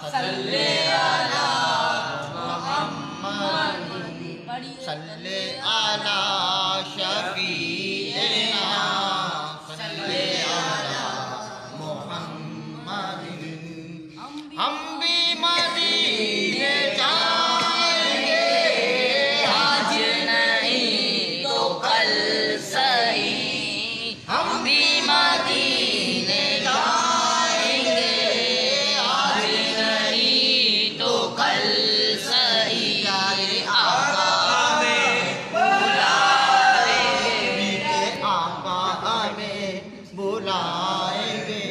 صلی علی محمد صلی علی شفیعنا صلی علی محمد ہم بھی مدینے جائیں گے آج نہیں تو کل صحیح ہم بھی مدینے جائیں گے آج نہیں تو کل صحیح آقا ہمیں بلائیں گے آقا ہمیں بلائیں گے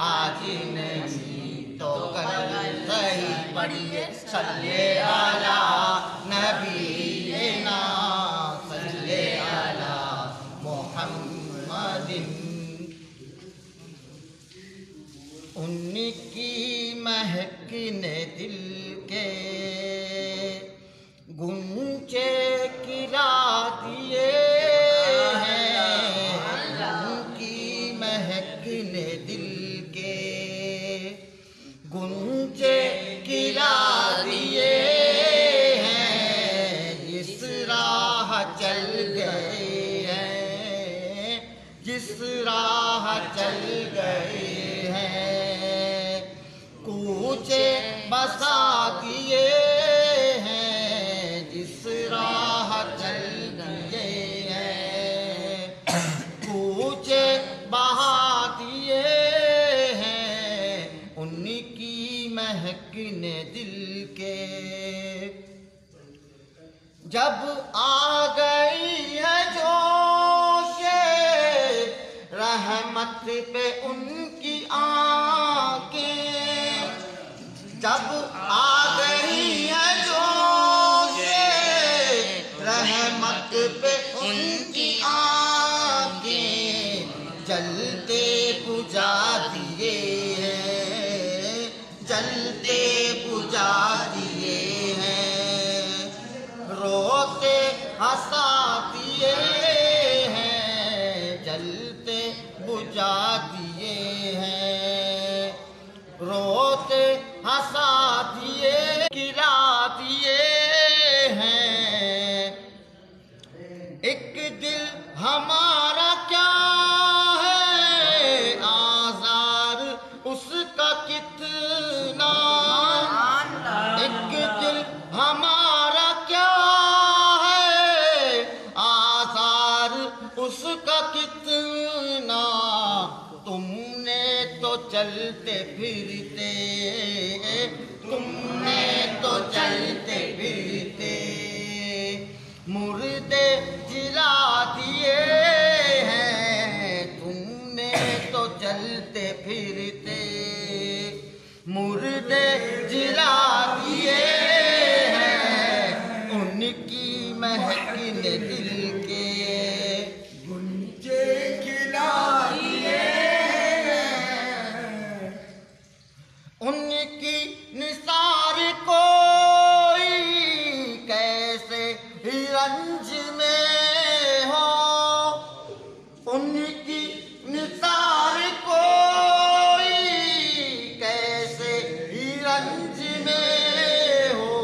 آج نہیں تو کل صحیح پڑھیے صلی علی نبینا صلی علی محمد ان کی مہک نے دل کے گنچے کھلا دیے ہیں ان کی مہک نے دل کے گنچے کھلا دیے ہیں جس راہ چل گئے ہیں جس راہ چل گئے ہیں کوچے بسا دیے ہیں جس راہ چل گئے ہیں کوچے بہا دیے ہیں ان کی مہک نے دل کے جب آ گئی ہے جوش رحمت پہ ان کی آنکھیں جب آ گئی ہے جوش رحمت پہ ان کی آنکھیں جلتے بجھا دیے ہیں جلتے بجھا دیے ہیں روتے ہنسا دیے ہیں جلتے بجھا دیے ہیں روتے ہنسا دیے گرا دیے ہیں ایک دل ہمارا کیا ہے آزار اس کا کتنا ایک دل ہمارا کیا ہے آزار اس کا کتنا تم نے تو چلتے پھرتے تم نے تو چلتے پھرتے مردے جلا دیے ہیں تم نے تو چلتے پھرتے مردے جلا دیے ہیں ان کی مہک نے دل کے گنجے کھلا دیے ان کی نثار کوئی کیسے ہی رنج میں ہو ان کی نثار کوئی کیسے ہی رنج میں ہو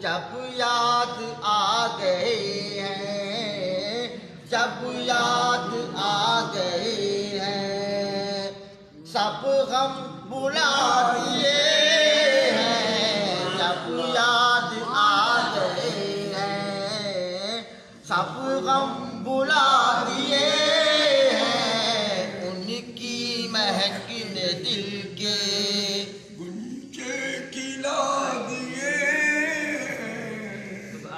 جب یاد آ گئے ہیں جب یاد آ گئے ہیں سب غم بلا دیے ہیں جب یاد آ گئے ہیں سب غم بلا دیے ہیں ان کی مہک نے دل کے گنچے کھلا دیے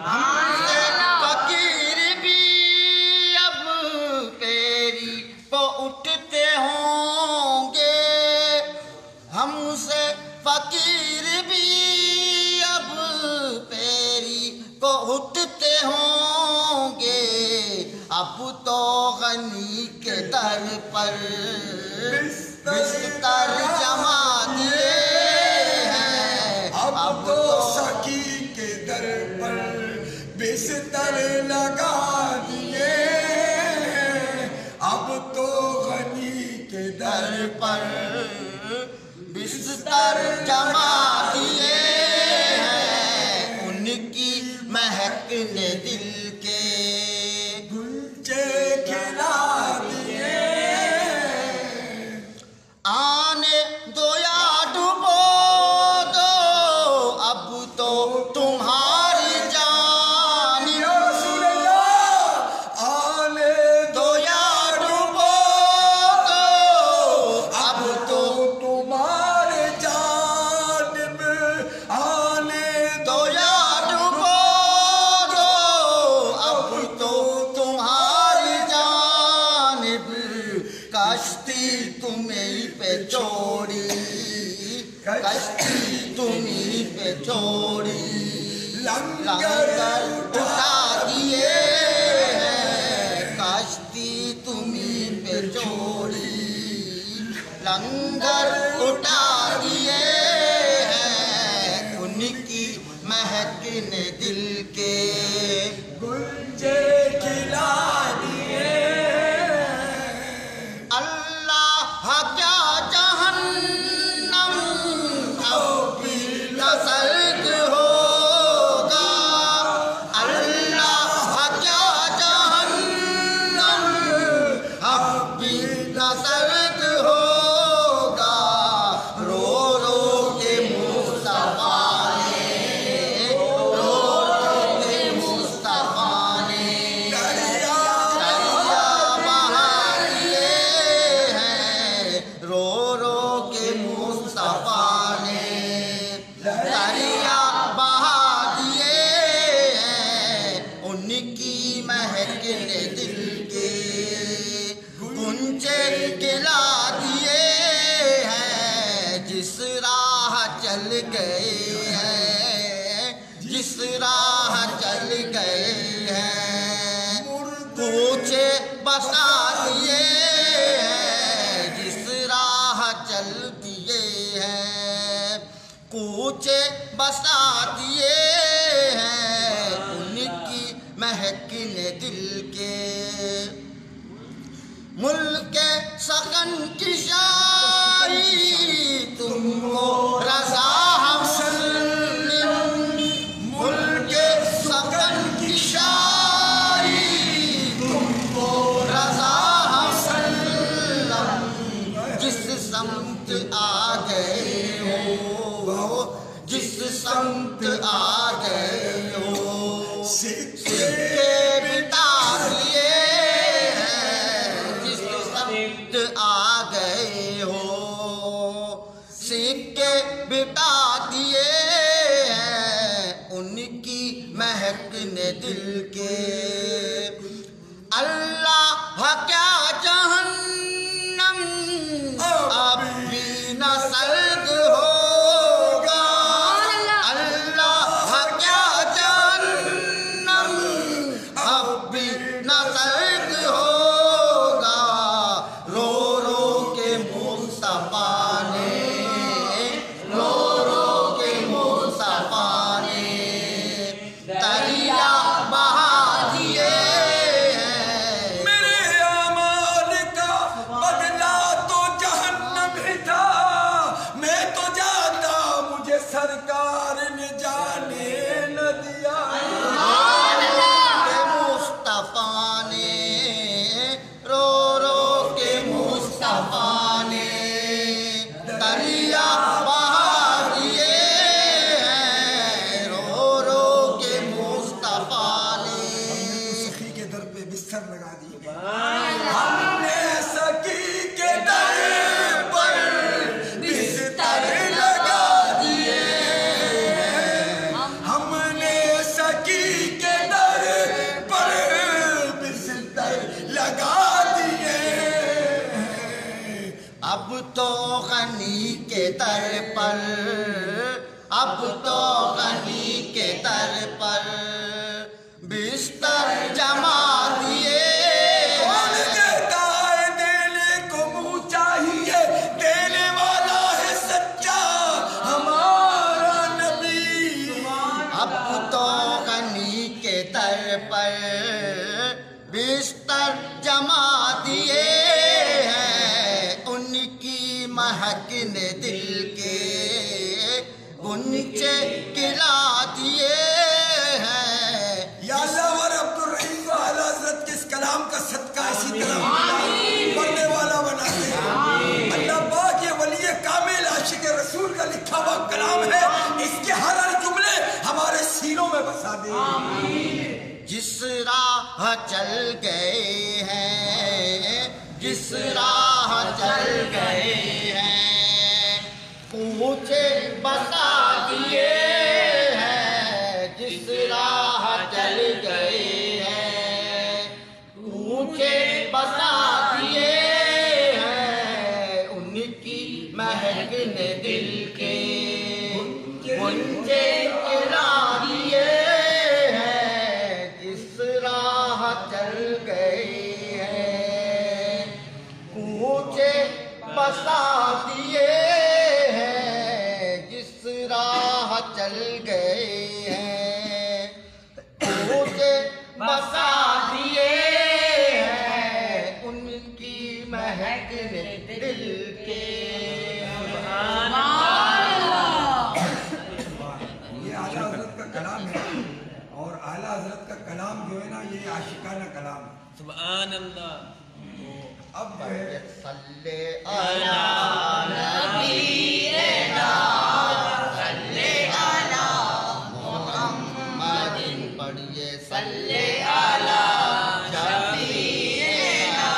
ہم سے فقیر بھی اب پیری پہ اٹھتے ہوں گے ہم سے فقیر بھی اب پیری کو اٹھتے ہوں گے اب تو غنی کے در پر بستر جما دیے ہیں اب تو سکی کے در پر بستر لگا دیے اب تو غنی کے در پر بستر بستر جما دیے ہیں، ان کی مہک نے دل کے گنجے کھلا دیے، آنے دو یا ڈبو دو اب تو تمہاری جان، یا رسول اللہ آنے دو یا ڈبو دو اب تو تمہارے جانب آنے دو یا ڈبو دو اب تو تمہاری جانب، کشتی تمہیں پہ چھوڑی، کشتی تمہیں پہ چھوڑی، لنگر اٹھا دیے ہیں، کشتی تمہیں پہ چھوڑی، لنگر اٹھا دیے ہیں، ان کی مہک نے دل کے گنجے کھلا دیے، اللہ کیا جہنم اب بھی نہ سرد ہوگا، اللہ کیا جہنم اب بھی نہ سرد ہوگا، رو رو کے مصطفیٰ نے، رو رو کے مصطفیٰ نے دریا بہا دیے ہیں، رو رو کے مصطفیٰ نے دریا بہا دیے ہیں، ان کی مہک نے دل کے گنجے گلا دیے ہیں، جس راہ چل گئے ہیں، جس راہ چل گئے ہیں، کوچے بسا دیے ہیں، جس راہ چل دیے ہیں، کوچے بسا دیے ہیں، ان کی مہک نے دل کے ملک سخن کی شاعری تم کو رضا مسلم، ملک سخن کی شاعری تم کو رضا مسلم، جس سمت آ گئے ہو، جس سمت آ گئے ہو، سکے بٹا دیے ہیں، جس سمت آ گئے ہو، سکے بٹا دیے ہیں، ان کی مہک نے دل کے اللہ کیا جہنم اب بھی نہ سرد ہوگا، اللہ کیا جہنم اب بھی نہ سرد ہوگا، رو رو کے مصطفیٰ نے، رو رو کے مصطفیٰ نے دریا بہا دیے ہیں، میرے اعمال کا بدلہ تو جہنم ہی تھا، میں تو جاتا مجھے سرکار نے جانے نہ دیا، کے مصطفیٰ نے، رو رو کے مصطفیٰ نے دریا بہا دیے ہیں، رو رو کے مصطفیٰ نے سخی کے در پہ بستر لگا دی، ہم نے سخی کے در پر بستر لگا دیے، ہم نے سخی کے در پر بستر لگا دیے، اب تو غنی کے در پر، اب تو غنی کے در پر بستر جما دیے کون دیتا ہے دینے کو منہ چاہیے، دینے والا ہے سچا ہمارا نبی، اب تو غنی کے در پر بستر جما دیے ہیں، ان کی مہک نے دل کے گنچے کلا دیے ہیں. یا اللہ ہمارے عبدالرحیم کو اعلیٰ حضرت کے اس کلام کا صدقہ اسی طرح پڑھنے والا بنا دے. اللہ پاک یہ ولی کامل عاشق رسول کا لکھا ہوا کلام ہے، اس کے ہر جملے ہمارے سینوں میں بسا دے. جس راہ چل گئے ہیں، جس راہ چل گئے ہیں، کوچے بسا دیے ہیں. جس راہ چل گئے ہیں، کوچے بسا دیے ہیں. ان کی مہک نے دل کے گنجے گرا دیے ہیں. جس راہ چل گئے ہیں، کوچے بسا دیے ہیں. جس راہ چل گئے ہیں، کوچے بسا دیے ہیں. ان کی مہک نے دل کے. یہ اعلیٰ حضرت کا کلام ہے، اور اعلیٰ حضرت کا کلام جو ہے نا یہ عاشقانہ کلام ہے. سبحان اللہ. اب جو ہے صلی علی نبینا صلی علی محمد. پڑھیے صلی علی شفیعنا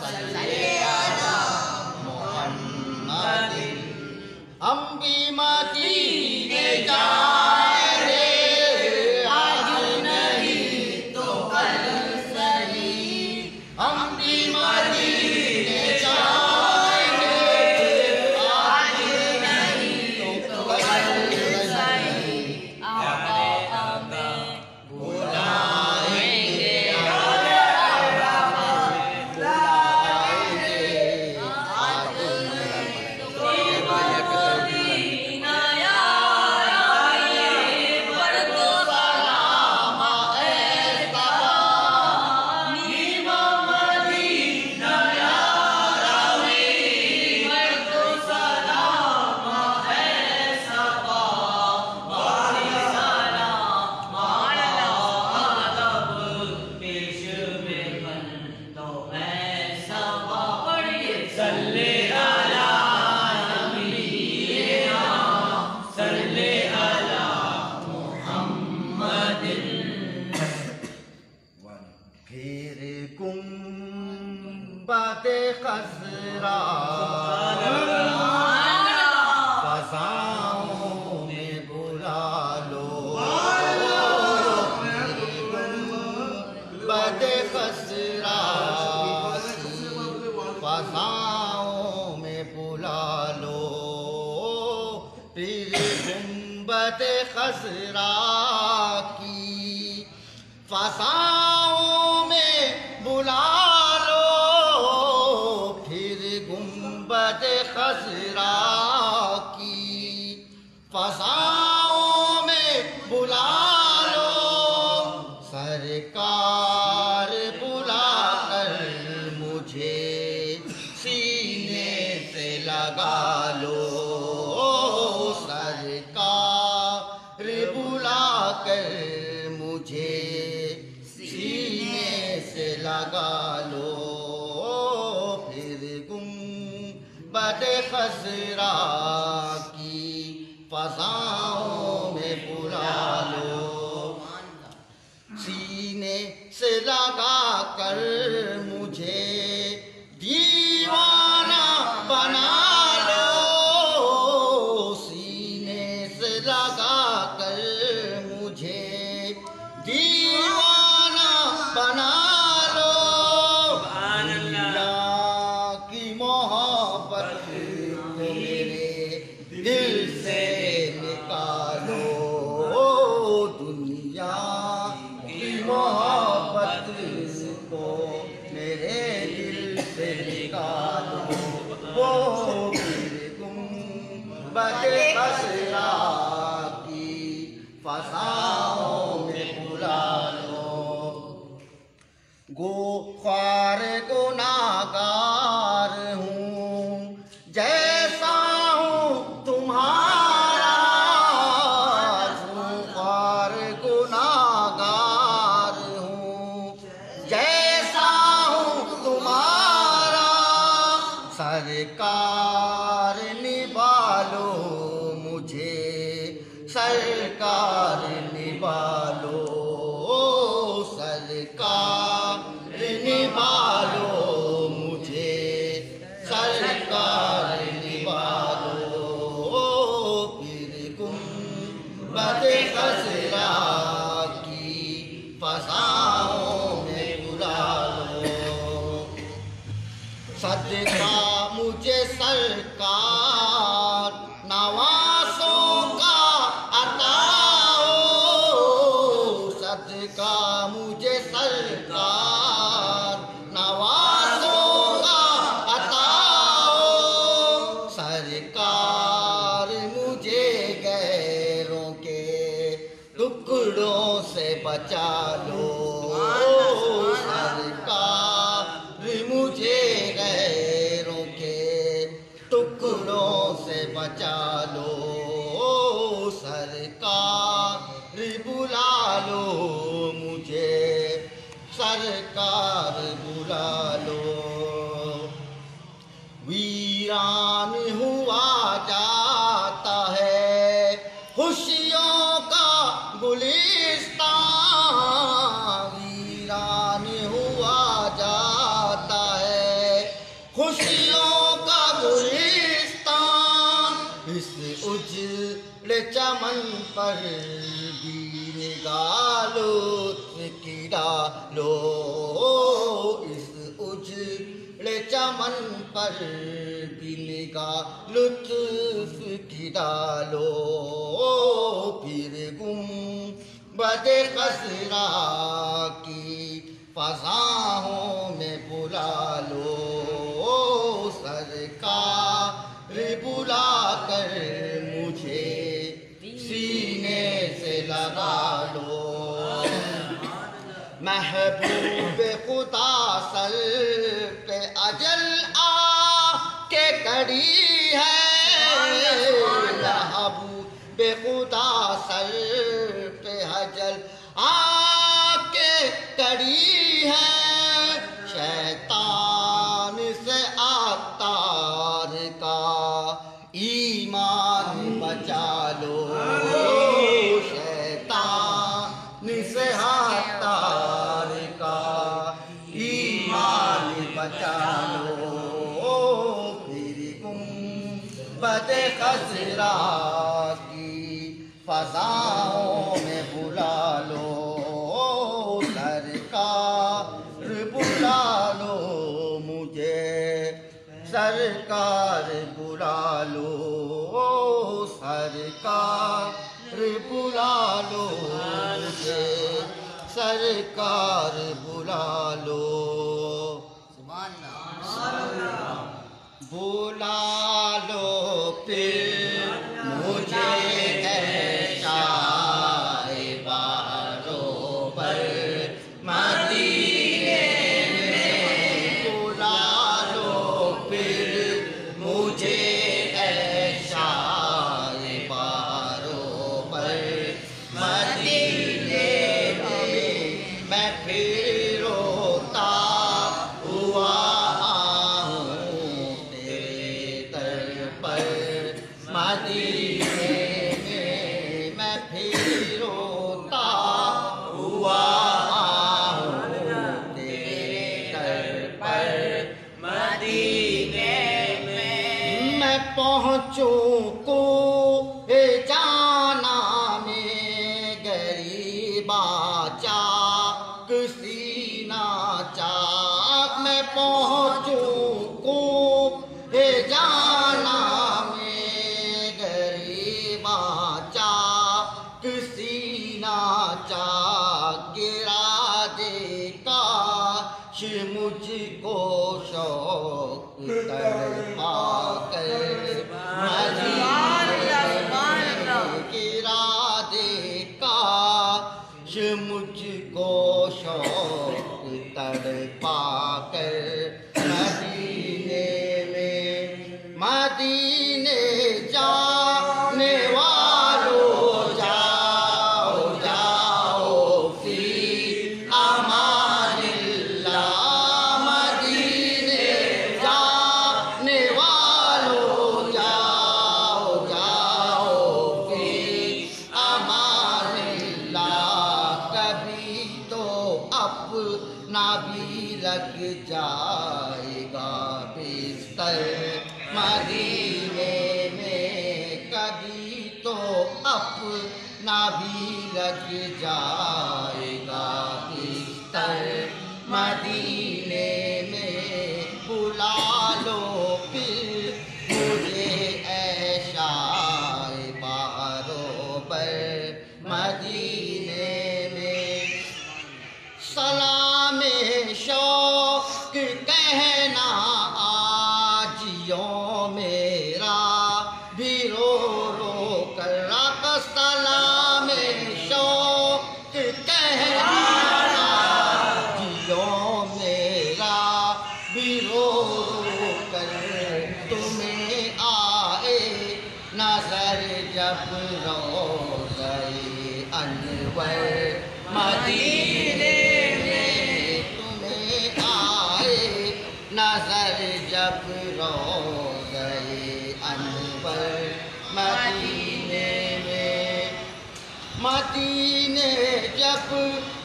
صلی علی محمد. ہم بھی مدینے جائیں گے، آج نہیں تو کل صحیح. ہم بھی مدینے جائیں گے، آج نہیں تو کل صحیح. آقا ہمیں بلائیں گے، بلائیں گے. آج نہیں تو مدینہ آئے، پر تو سلام اے صبا. نیما مدینہ آئے، پر تو سلام اے صبا. باری سلام پیش میں بن تو اے صبا. پڑھیے صلی علی نبینا صلی علی محمد. پھر گنبد خضرا فضاؤں میں بلا لو. گنبد خضرا فضاؤں میں بلا لو. پھر گنبد خضرا کی فضاؤں میں بلا لو. پھر گنبد خضرا کی فضاؤں میں بلا لو. سرکار بلا کر مجھے سینے سے لگا لو. سرکار بلا کر مجھے سینے سے لگا لو. پھر گنبد خضرا کی فضاؤں میں بلا لو. سینے سے لگا کر مجھے دیوانہ بنا لو. سینے سے لگا کر مجھے دیوانہ بنا لو. اللہ کی محبت کو میرے دل سے نکالو. دنیا کی محبت کو میرے دل سے نکالو. وہ پھر گنبد خضرا کی فضاؤں میں بلا لو. گو خوار گناہگار ہوں، جیسا ہوں تمہارا لو مجھے سرکار نبھالو سرکار نبھالو مجھے سرکار نبھالو پھر گنبد خضرا کی فضاؤں میں بلا لو صدقہ مجھے سرکار نوازوں کا عطا ہو صدقہ مجھے سرکار نوازوں کا عطا ہو سرکار مجھے غیروں کے ٹکڑوں سے بچا لو سرکار مجھے غیروں کے ٹکڑوں سے بچا لو سرکار بلا لو مجھے سرکار بلا لو ویران ہوا جاتا ہے خوشیوں کا گلستان ویران ہوا جاتا ہے خوشیوں کا گلستان اس اجڑ چمن پر بھی نگاہ لطف کی ڈالو اس اجڑ چمن پر بھی نگاہ لطف کی ڈالو پھر گنبد خضرا کی فضاؤں میں بلا لو سرکار بلا کر مجھے سینے سے لگا لو محبوب خدا سر پہ اجل آ کے کڑی ہے محبوب خدا سر پہ اجل آ کے کڑی ہے شیطان سے عطار کا ایمان بچا لو شیطان سے عطار کا ایمان بچا لو پھر گنبد خضرا کی فضاؤں میں بلا لو سرکار بلا لو مجھے سرکار بلا لو سرکار بلا لو مجھے سرکار بلا لو بلا لو پھر مجھے پہنچوں کو جانا میں غریبا چاک سینہ چاک میں پہنچوں کو جانا میں غریبا چاک سینہ چاک گرا دے کاش مجھ کو شوق تڑپا کر گرا دے کاش مجھ کو شوق تڑپا کر مدینے میں مدینے جانے والوں جاؤ جاؤ فی امان اللہ مدینے جانے والوں جاؤ لگ جائے گا بستر مدینے میں کبھی تو اپنا بھی لگ جائے گا بستر مدینے میں بلا لو پھر مجھے اے شائے باروبر مدینے میں سلام شوق کہنا آج یوم میرا بھی رو رو کر رکھ سلام شوق کہنا آج یوم میرا بھی رو رو کر تمہیں آئے نظر جب روضہ انور مدینے میں تمہیں آئے نظر جب روضہ انور مدینے میں مدینے جب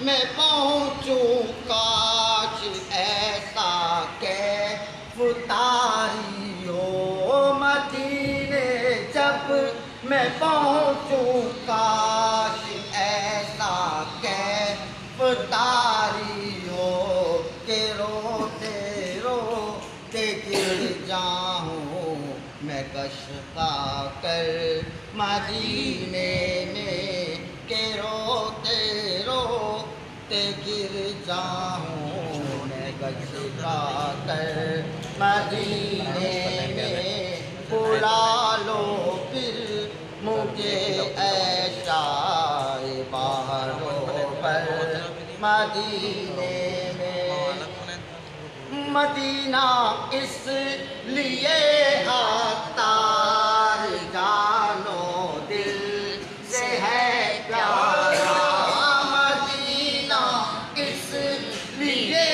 میں پہنچوں کاش ایسا کیف طاری ہو مدینے جب میں پہنچوں کاش ایسا کیف طاری ہو کہ روتے روتے گر جاؤں میں کش خا کر مدینے میں کہ روتے روتے گر جاؤں میں کش خا کر مدینے میں بلا لو پھر مجھے اے شائے باروبر مدینے میں مدینہ اس لیے عطار جانو دل سے ہے پیارا مدینہ اس لیے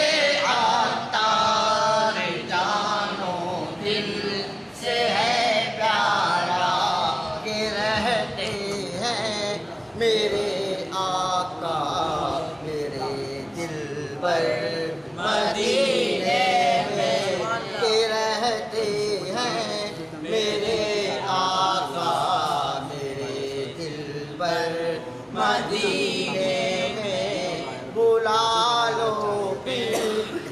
عطار جانو دل سے ہے پیارا کہ رہتے ہیں میرے آقا میرے دل پر مدینے میں کہ رہتے ہیں میرے آقا میرے دل پر مدینے میں بلا لو پھر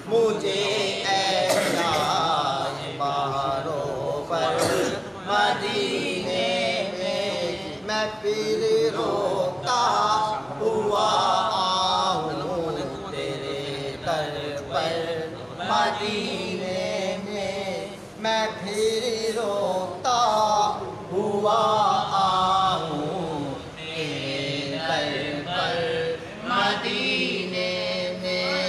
مجھے اے شائے باروبر مدینے میں پھر روتا ہوا آؤں تیرے در پر مدینے میں پھر روتا ہوا آؤں تیرے در پر مدینے میں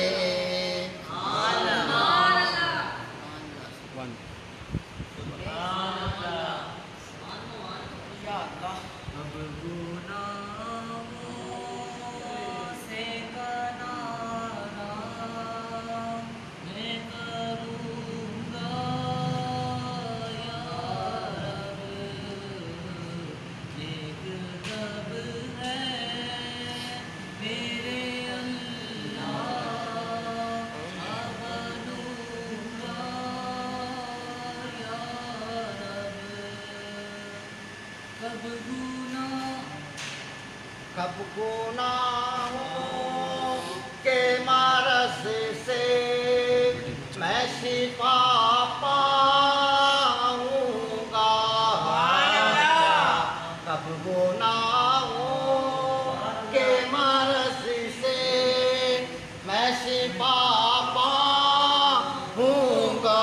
کب گناہوں کے مرض سے میں شفا پاؤں گا کب گناہوں کے مرض سے میں شفا پاؤں گا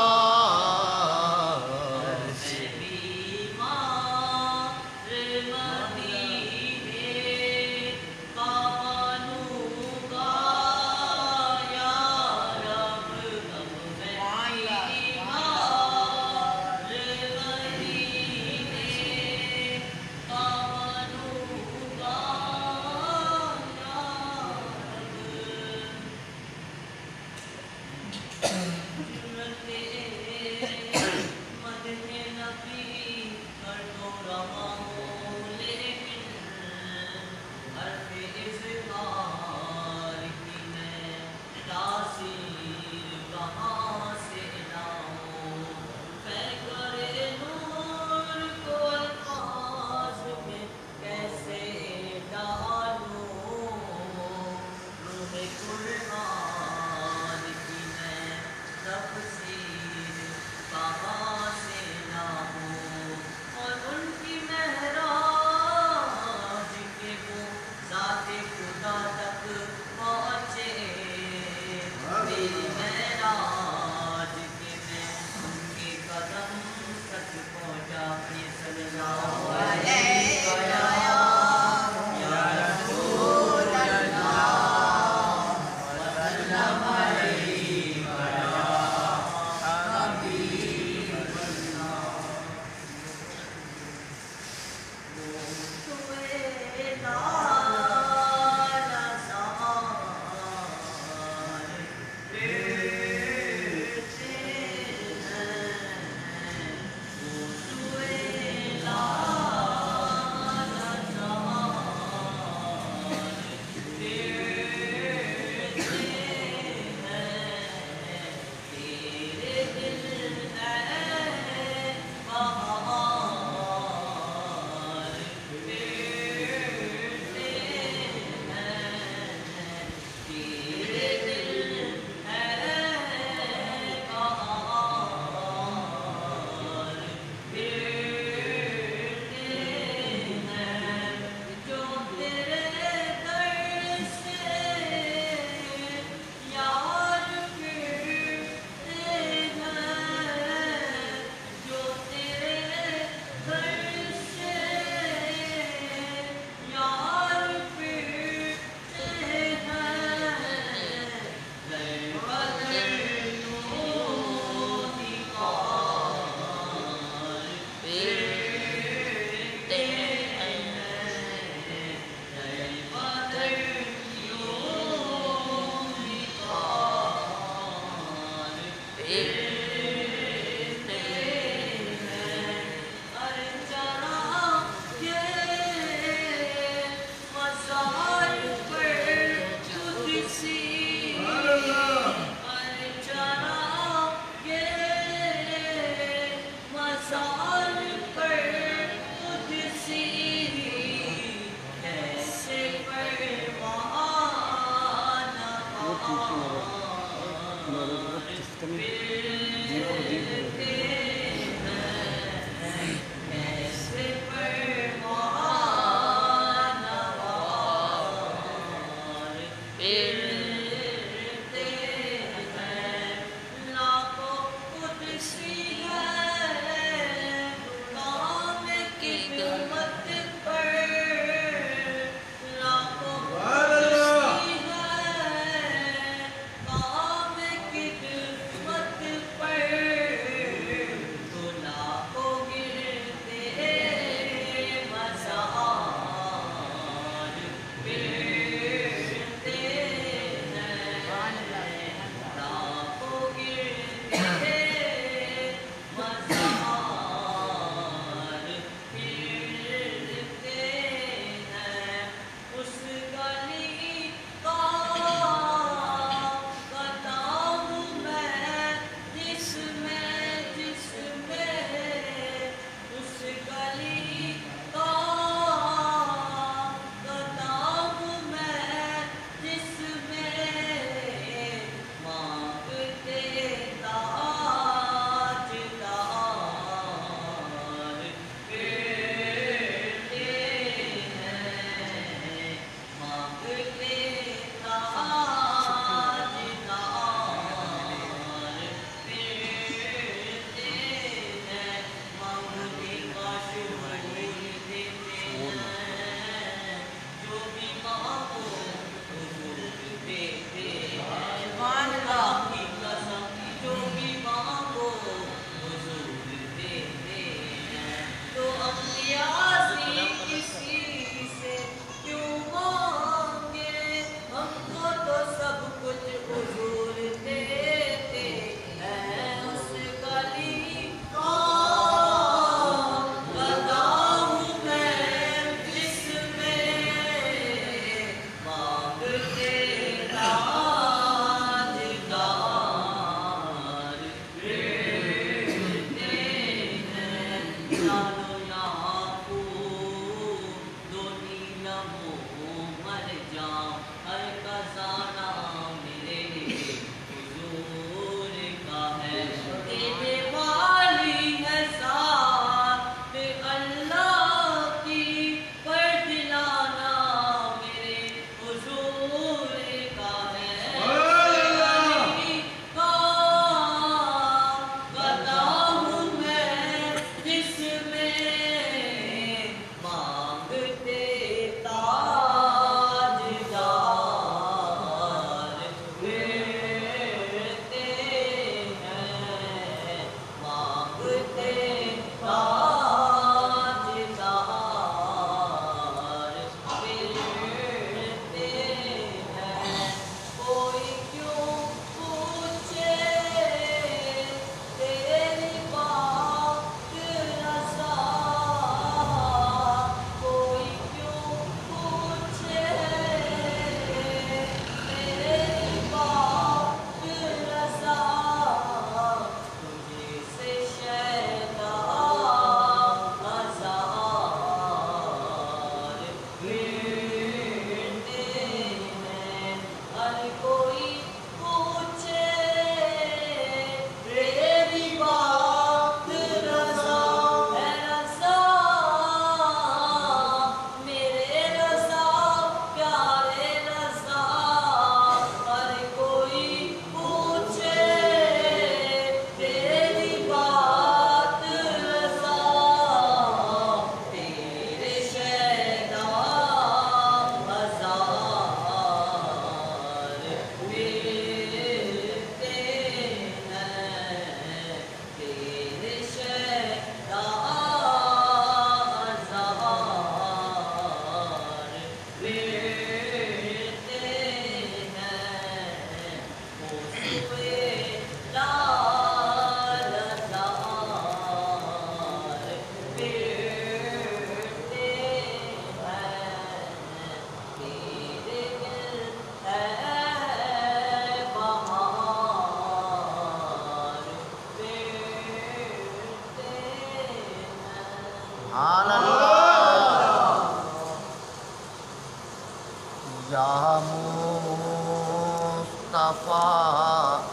یا مصطفیٰ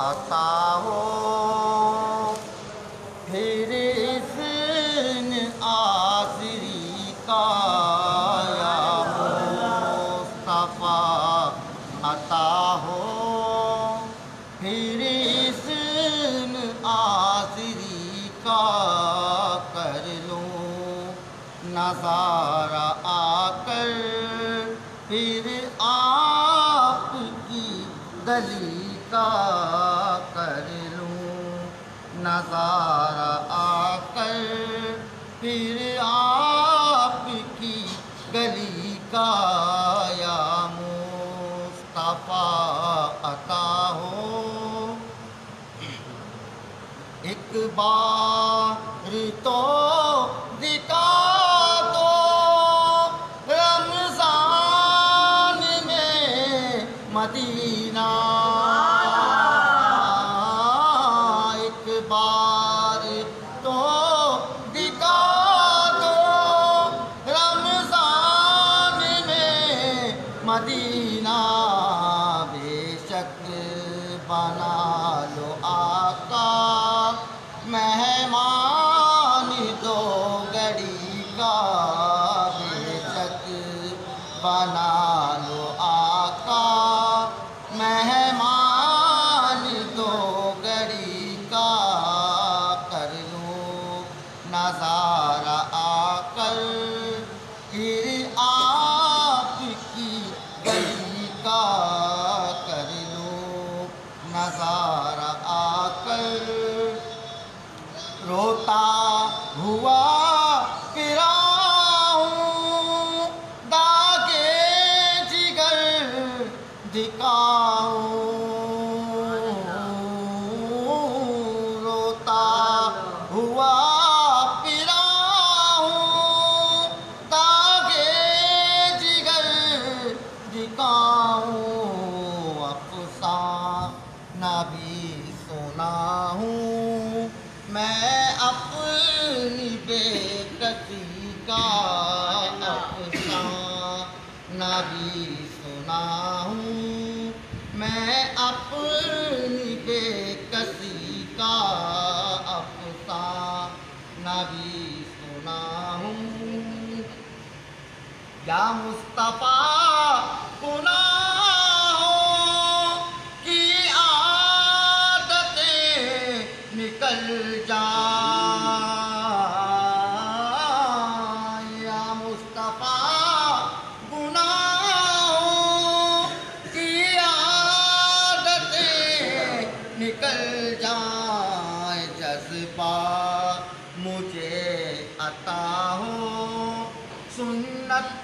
عطا ہو پھر اذن آخری کا، یا مصطفیٰ عطا ہو پھر اذن آخری کا، کر لوں نظارہ آ کر پھر آپ کی گلی کا، کر لوں نظارہ آ کر پھر آپ کی گلی کا، یا مصطفیٰ عطا ہو ایک بار تو دکھا دو رمضان میں مدینہ، ایک بار تو دکھا دو رمضان میں مدینہ، بے شک بنا لو آقا مہمان دو گھڑی کا، بے شک بنا لو آقا مہمان دو گھڑی کا، کر لوں نظارہ آ کر پھر آپ کی گلی کا، کر لوں نظارہ آ کر روتا ہوا پھرا ہوں داغے جگر دکھاؤں، روتا ہوا پھرا ہوں داغے جگر دکھاؤں، افسانہ بھی سنا ہوں میں اپنی بے کسی کا، افسانہ بھی سنا ہوں میں اپنی بے کسی کا، افسانہ بھی سنا ہوں، یا مصطفیٰ گناہوں کی عادتیں نکل جائیں، یا مصطفیٰ گناہوں کی عادتیں نکل جائیں، جذبہ مجھے عطا ہو سنت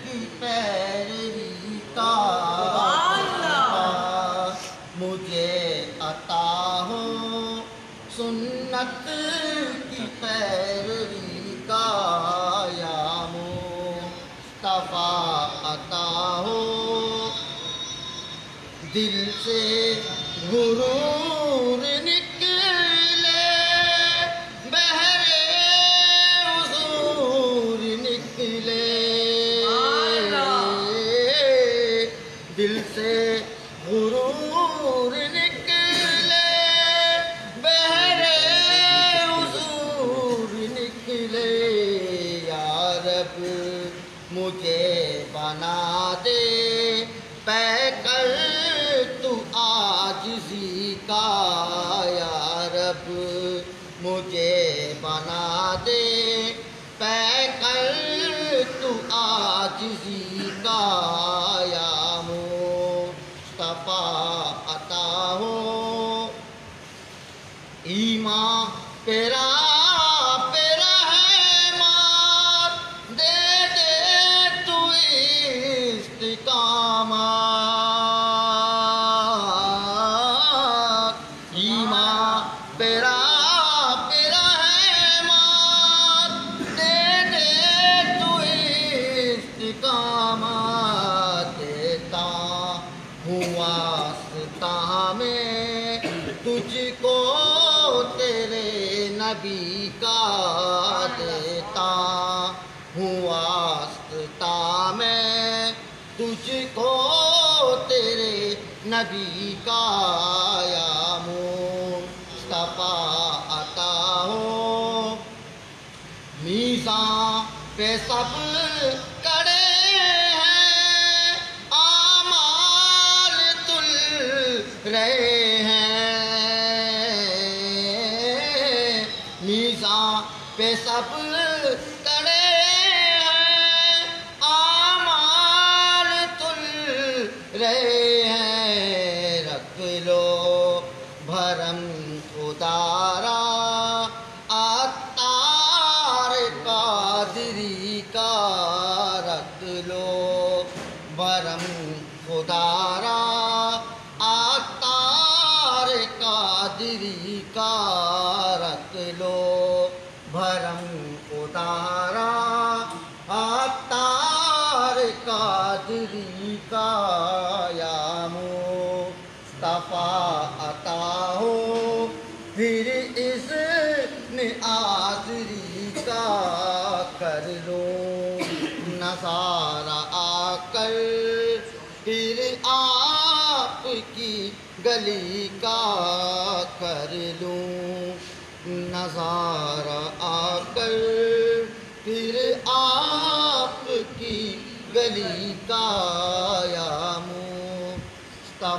کی پیروی کا، مجھے عطا ہو سنت کی پیروی کا، یا مصطفیٰ عطا ہو دل سے غرور نکلے بہرے حضور نکلے، دل سے غرور نکلے بہرے حضور نکلے، یا رب مجھے بنا دے پیکر تو عاجزی کا، یا رب مجھے بنا دے پیکر تو عاجزی کا، یا مصطفیٰ عطا ہو ایمان پیرا رحمت دے دے تو استقامت، ایمان پیرا رحمت دے دے تو استقامت، دیتا ہوں واسطہ میں تجھ کو تیرے نبی کا، دیتا ہوں واسطہ میں تجھ کو نبی کا یا مصطفیٰ عطا ہو، میزان پہ سب کڑے ہیں، اعمال تل رہے ہیں، میزان پہ سب کڑے ہیں، اعمال تل رہے ہیں، رکھ لو بھرم ادارا عطار قادری کا، رکھ لو بھرم ادارا عطار قادری کا، رکھ لو بھرم ادارا عطار قادری کا، یا مصطفیٰ عطا ہو، پھر اذن آذری کا کر لو نظارہ آ کر، پھر آپ کی گلی کا کر لوں نظارہ آ کر، پھر آپ کی گلی کا، یا مصطفیٰ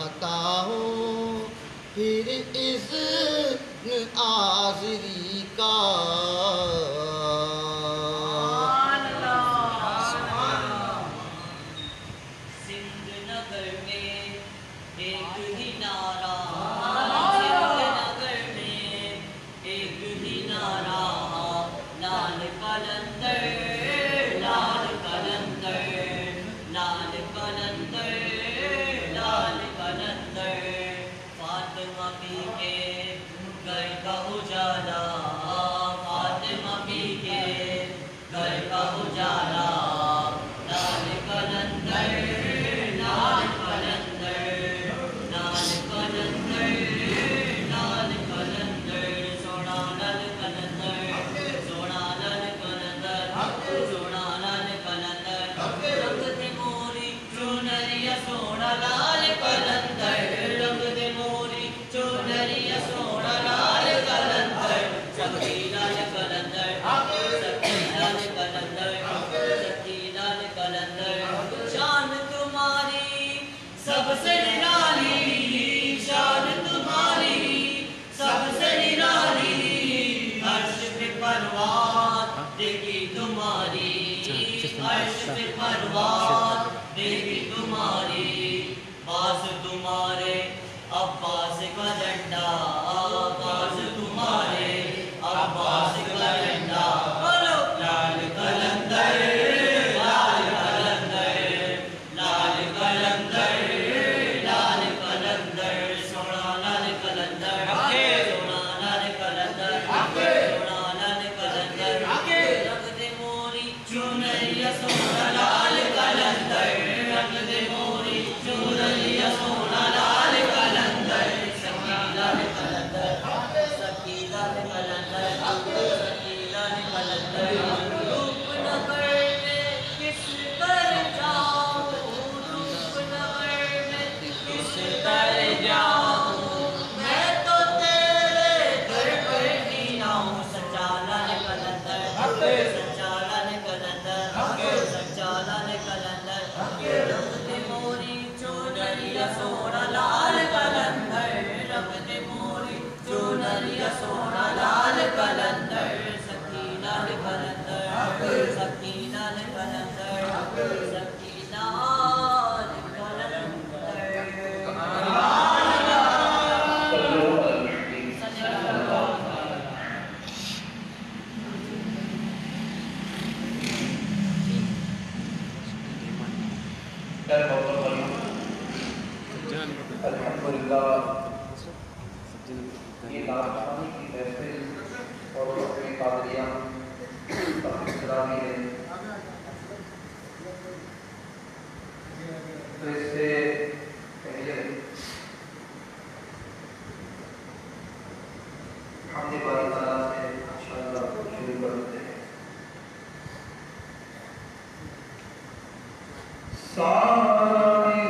عطا ہو، پھر اذن آذری کا۔ سندھ نگر میں ایک ہی نعرہ، ایک ہی نعرہ، لال قلندر، لال قلندر، لال قلندر، لال قلندر، فاطمہ بی کے گھر کا اجالا، فاطمہ بی کے گھر کا اجالا، لال قلندر، لال قلندر، لال قلندر، لال قلندر، سونا لال قلندر، سونا لال قلندر، سونا لال قلندر، رنگ دے موری چونریا سونا لال قلندر، رنگ دے موری چونریا سونا لال قلندر، سکی لال قلندر، سکی لال قلندر، سکی لال قلندر، شان تمہاری سب سے نرالی، شان تمہاری سب سے نرالی، عرش پہ پروان دیکھی تمہاری، عرش پہ پروان دیکھی تمہاری، باز تمہارے عباس کا جھنڈا، باز تمہارے عباس کا جھنڈا، بولو لال قلندر، لال قلندر، لال قلندر، لال قلندر، سونا لال قلندر، سونا لال قلندر، سونا لال قلندر، رنگ دے موری چونریا سونا لال قلندر، رنگ دے موری چونریا سونا لال قلندر، سکی لال قلندر، سکی لال قلندر، سکی لال قلندر، روپ نگر میں کس در جاؤں، روپ نگر میں کس در جاؤں، میں تو تیرے در پر ہی آؤں، سچا لال قلندر، سچا لال قلندر، سچا لال قلندر، رنگ دے موری چونریا سونا لال قلندر، رنگ دے موری چونریا سونا لال قلندر، سکی لال قلندر، سکی لال قلندر، سکی لال قلندر۔ الحمدللہ یہ لاکھانی کی محفل اور اپنی قادریاں اپنی سلامی ہے، تو اس سے پہلے حمد باری تعالیٰ سے انشاءاللہ شروع کرتے ہیں۔ ساری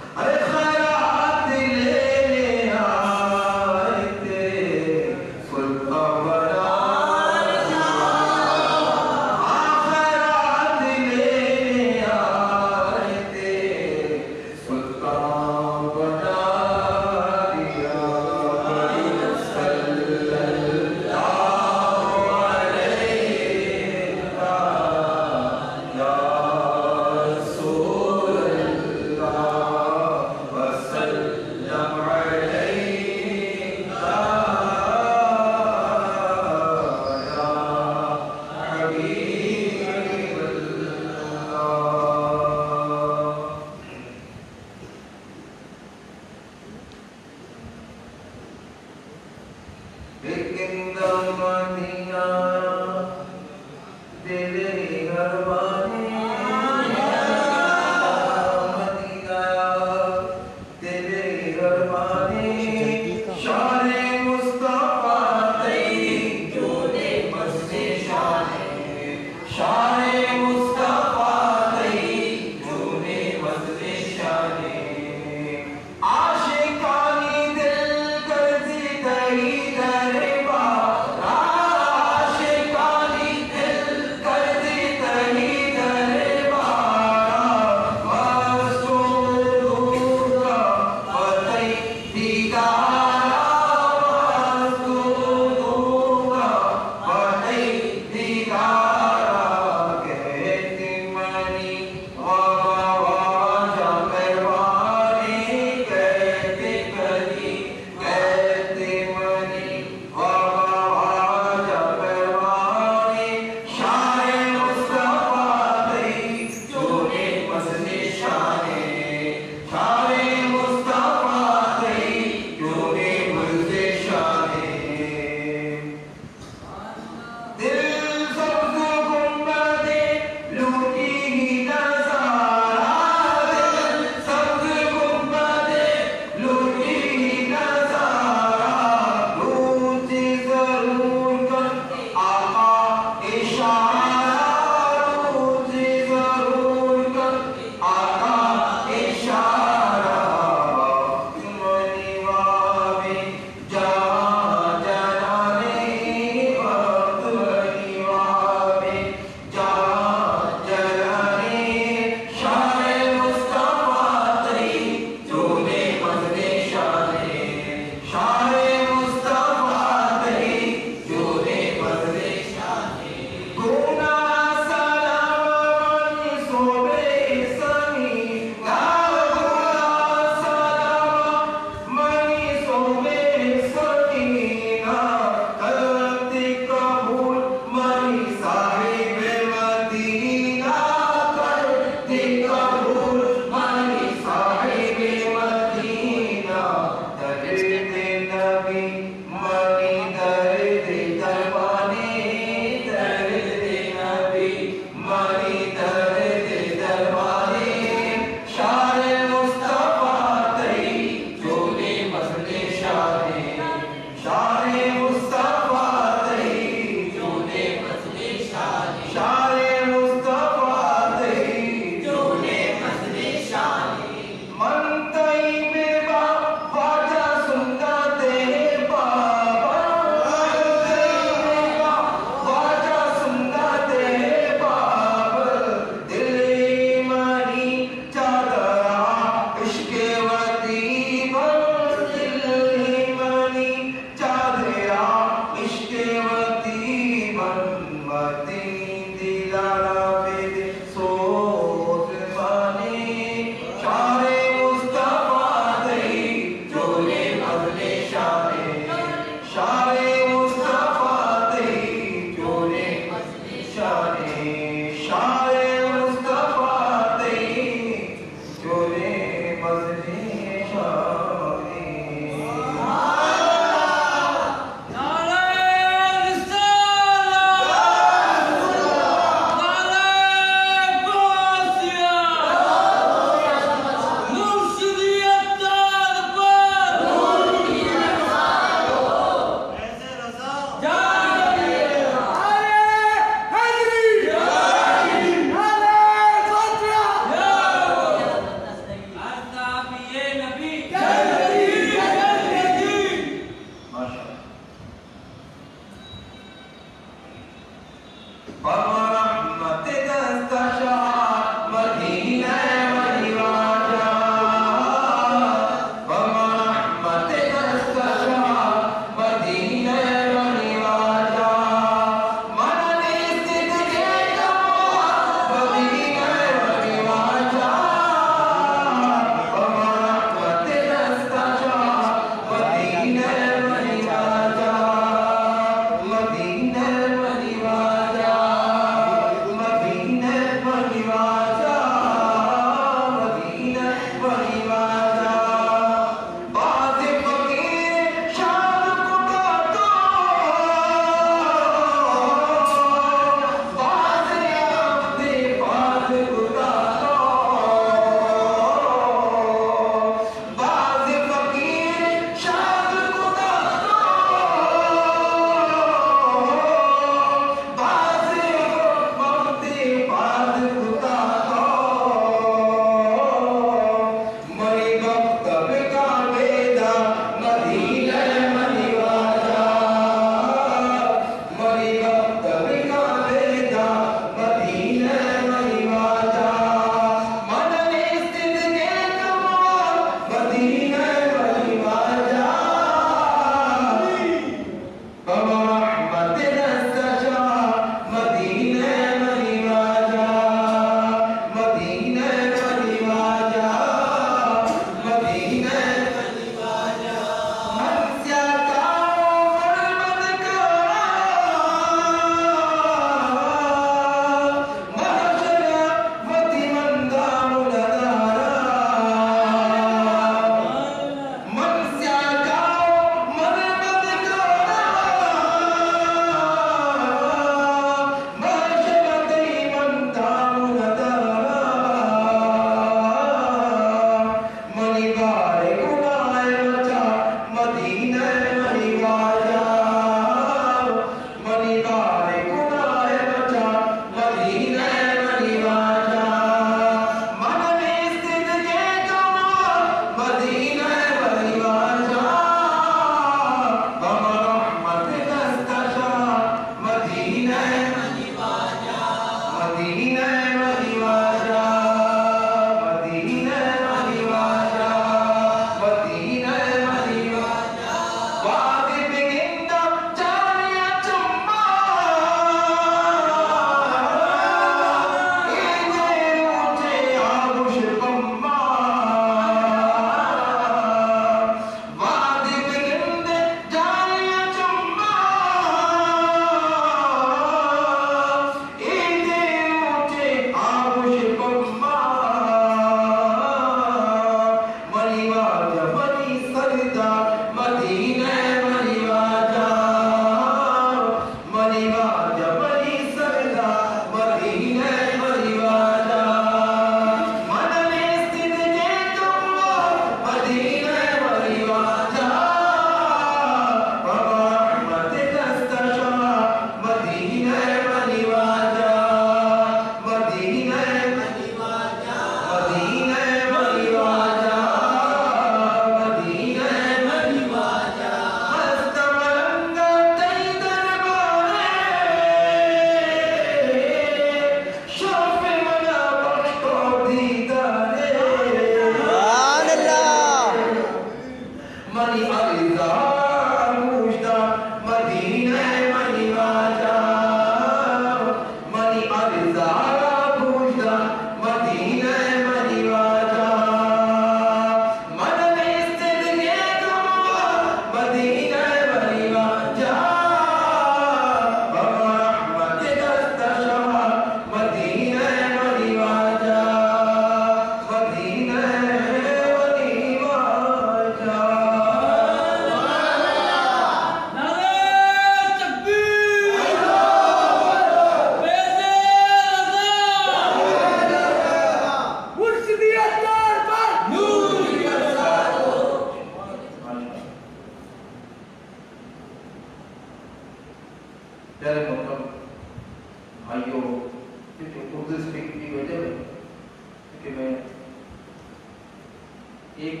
ایک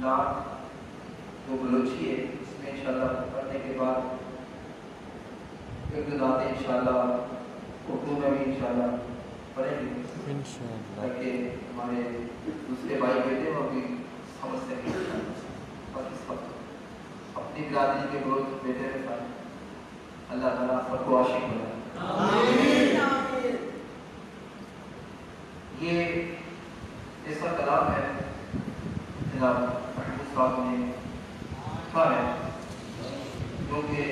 نعت جو بلوچی ہے اس میں انشاءاللہ پڑھنے کے بعد ایک دو نعتیں انشاءاللہ اردو میں بھی انشاءاللہ پڑھیں گے تاکہ ہمارے دوسرے بھائی بیٹے وہ بھی سمجھ سکیں اور اس وقت اپنی برادری کے بلوچ بیٹے کے ساتھ اللہ تعالیٰ سب کو عاشق بنائے. یہ ایسا کلام ہے جناب محمود صاحب نے لکھا ہے جو کہ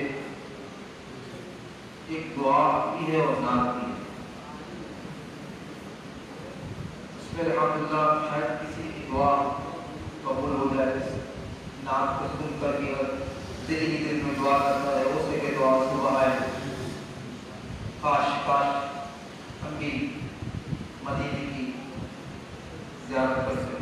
ایک دعا کی ہے اور نعت کی ہے. اس میں الحمدللہ شاید کسی کی دعا قبول ہو جائے. نعت کو سن کر کے دل ہی دل میں دعا کرتا ہے اس سے کہ دعا صبح آئے. کاش ہم بھی مدینے کی زیارت کر سکیں.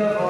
They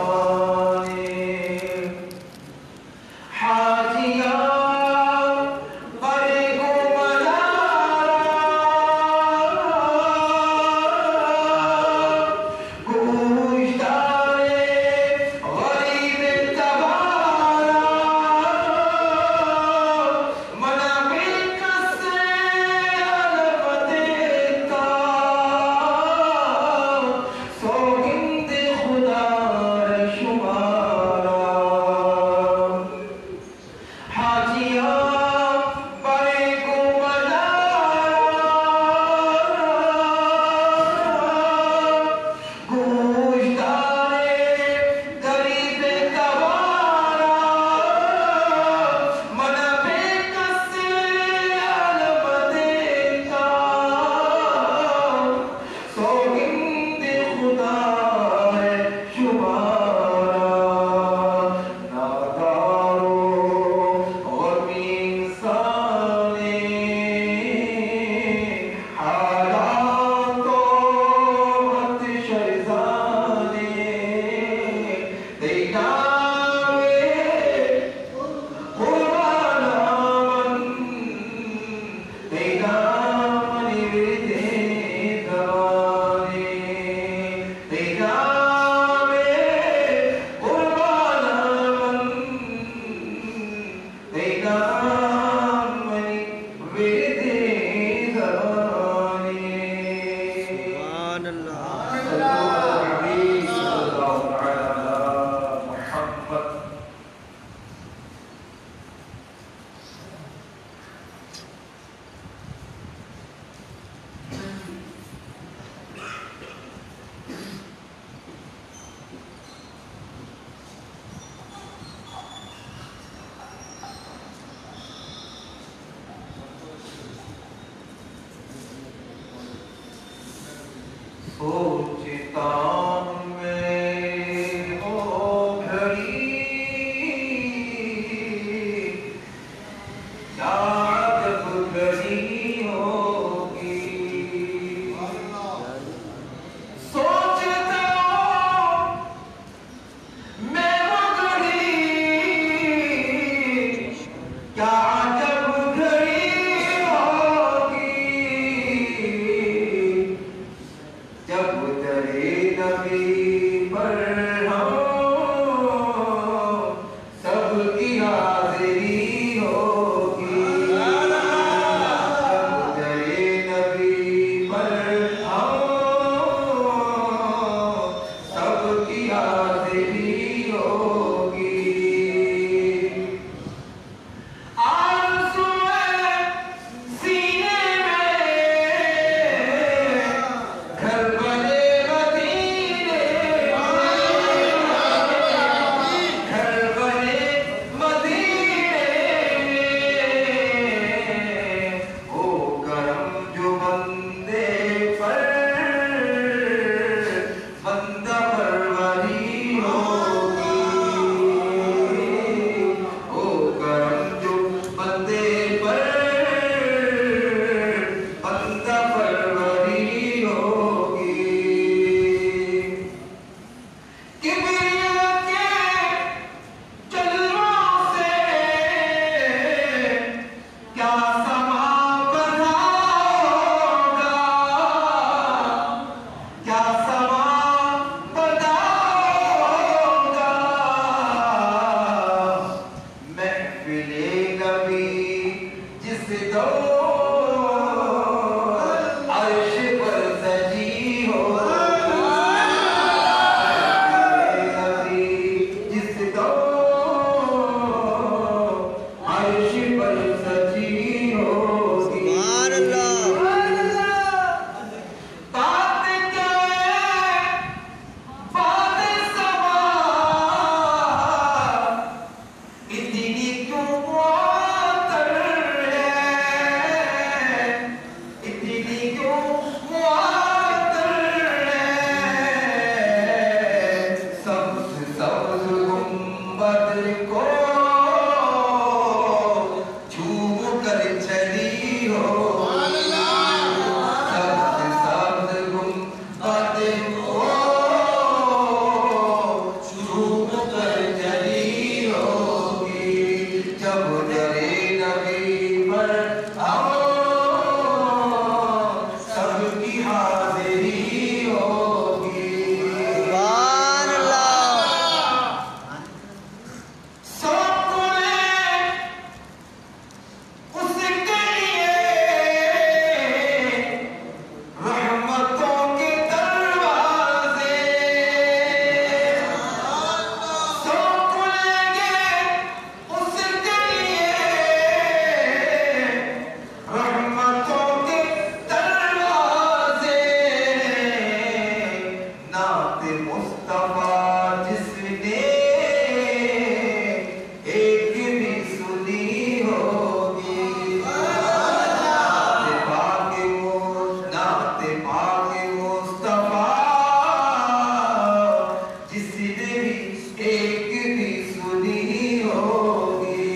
ایک بھی سنی ہوگی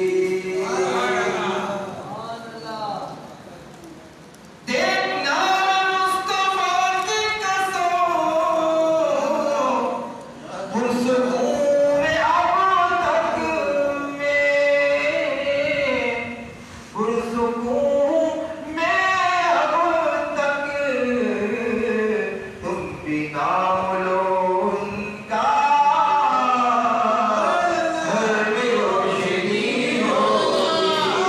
دیکھنا مصطفیٰ کی قسم پرسکون اب تک میں پرسکون میں اب تک تم بھی نام لو ان کا گھر میں روشنی ہوگی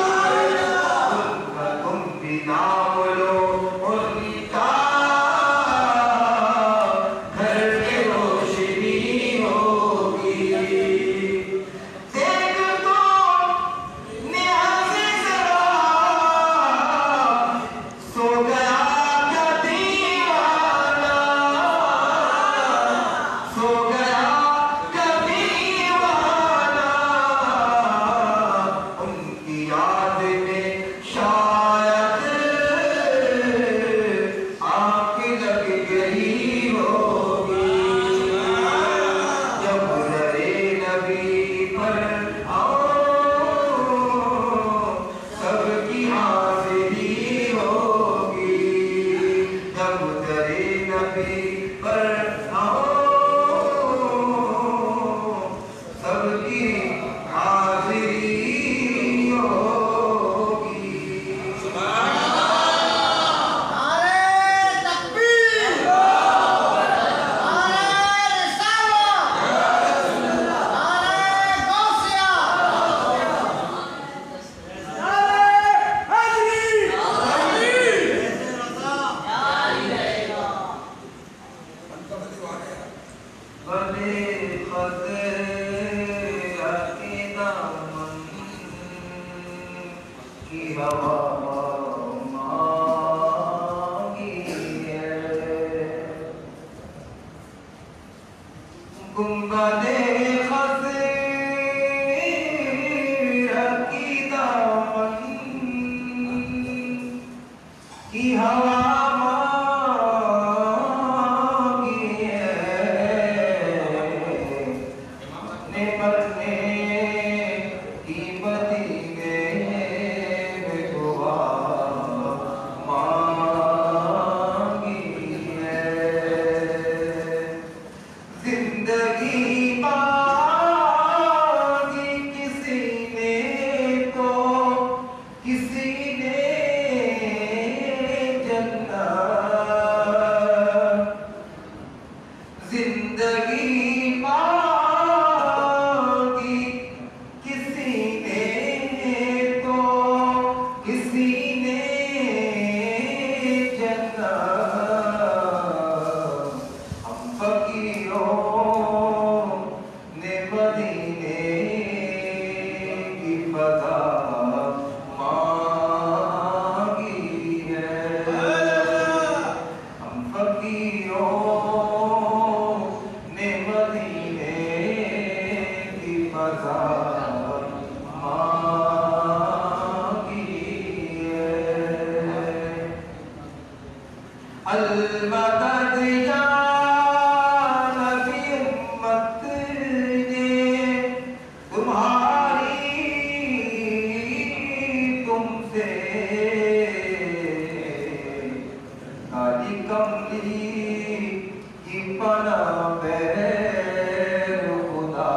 تم بھی نام لو ان کا گھر میں روشنی ہوگی دیکھ تو نیاز ذرا سو گیا کیا دیوانہ سو گیا کیا دیوانہ ان کی یاد میں شاید آنکھ لگ گئی ہوگی جب نظرِ نبی پر سب کی حاضری ہوگی جب نظرِ نبی پر سب کی حاضری ہوگی نعرہ تکبیر نعرہ رسالت نعرہ غوثیہ بڑے خطرہ کے دامن کی ہوا مانگی ہے گنبدِ خطرہ کی دامن کی ہوا مانگی ہے مرنے کی مدینے میں دعا مانگی ہے زندگی مانگی کسی نے تو کسی نے جنت زندگی مانگی کسی نے تو کسی نے جنت ہم فقیروں نے مدینے کی فضا مانگی ہے ہم فقیروں نے مدینے کی فضا مانگی ہے المدد یا نبی امت نے تمہاری تم سے کالی کملی کی پناہ بغیر خدا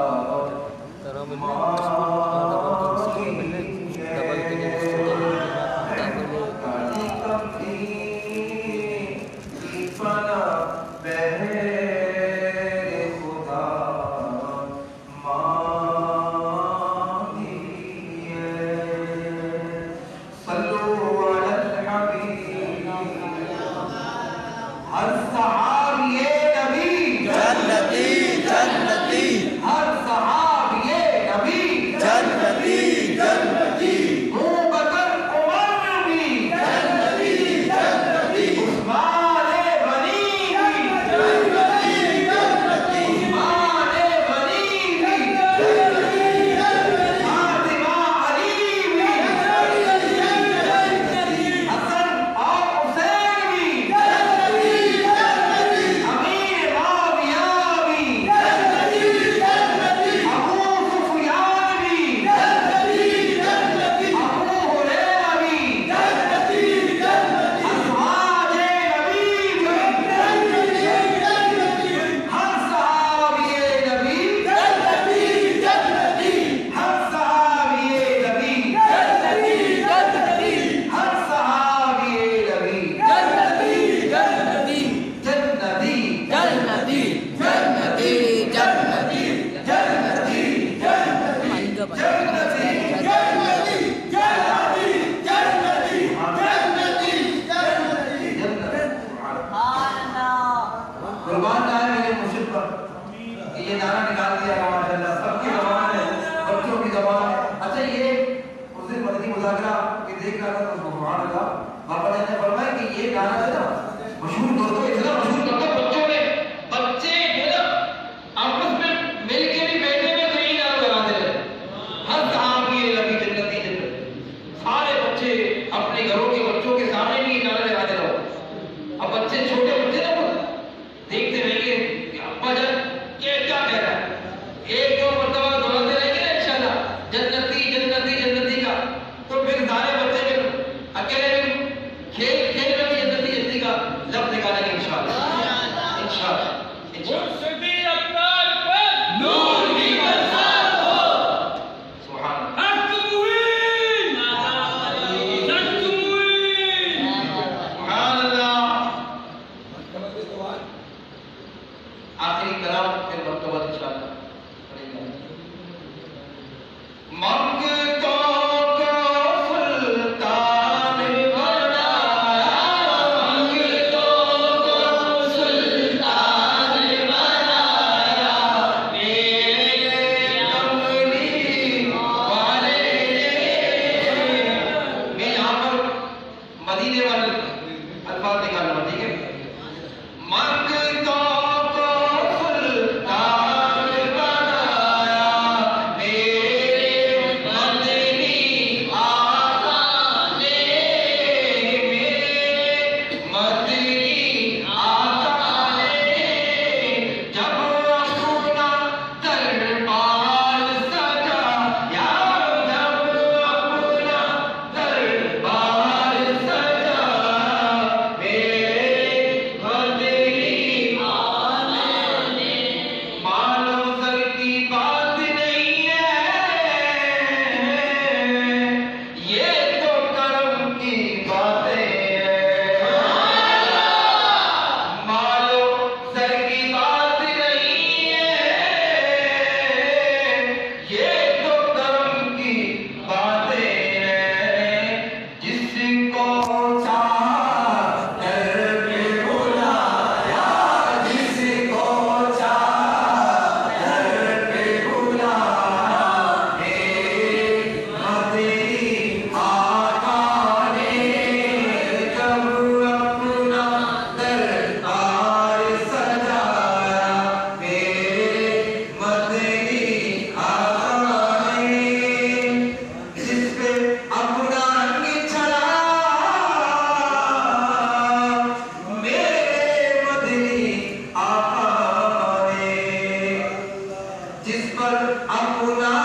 جس پر اپنا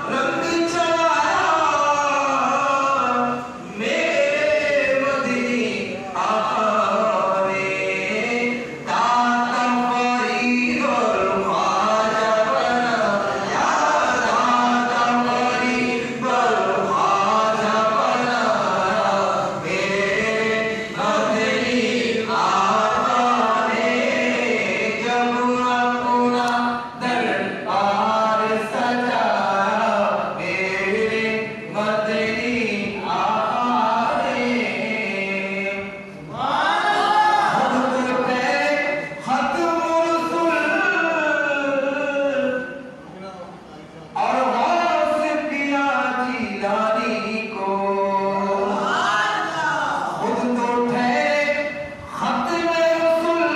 رنگ چلایا میرے مدنی آقا نے، داتا فرید اور خواجہ بنایا، داتا فرید اور خواجہ بنایا میرے مدنی آقا نے، جب اپنا دربار سجایا میرے مدنی آقا نے۔ حضرت ختم رسول اور غوث پیا جیلانی کو، خود تو ٹھہرے ختم رسول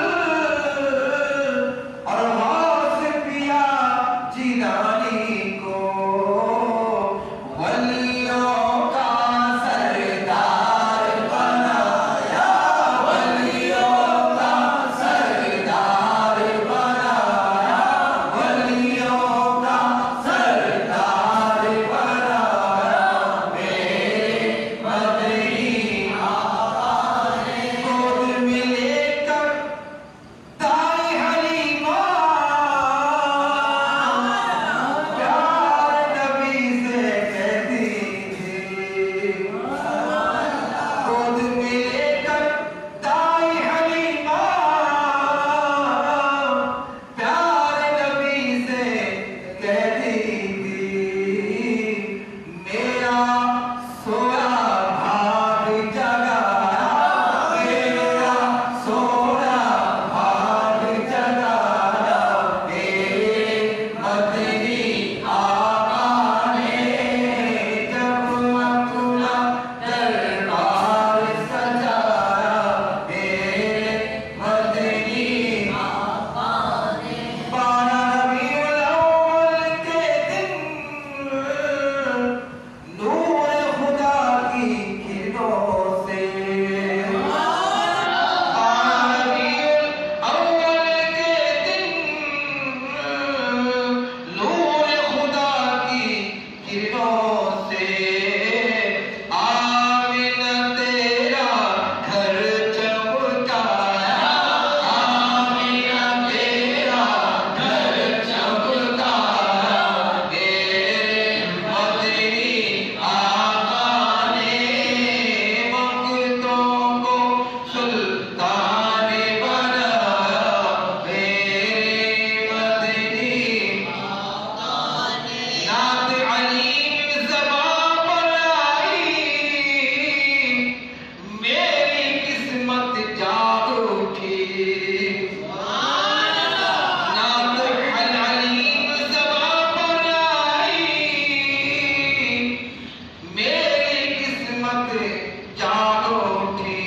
اور غوث پیا جیلانی کو، ولیوں کا سردار بنایا، ولیوں کا سردار بنایا، ولیوں کا سردار بنایا میرے مدنی آقا نے۔ گود میں لے کر دائی حلیمہ پیار نبی سے کہتی تھی، گود میں لے کر دائی حلیمہ پیار نبی سے کہتی تھی، میرا سویا بھاگ جگایا، میرا سویا بھاگ جگایا میرے مدنی آقا نے، جب اپنا دربار سجایا میرے مدنی آقا نے۔ 12 ربیع الاول کے دن نور خدا کی کرنوں سے، 12 ربیع الاول کے دن نور خدا کی کرنوں سے، آمینہ تیرا گھر چمکایا، آمینہ تیرا گھر چمکایا میرے مدنی آقا نے، وقتوں کو سلطان بنایا میرے مدنی آقا نے۔ نعت علیم زباں پر آئی میری قسمت جاگ اٹھی، نعت علیم زباں پر آئی میری قسمت جاگ اٹھی،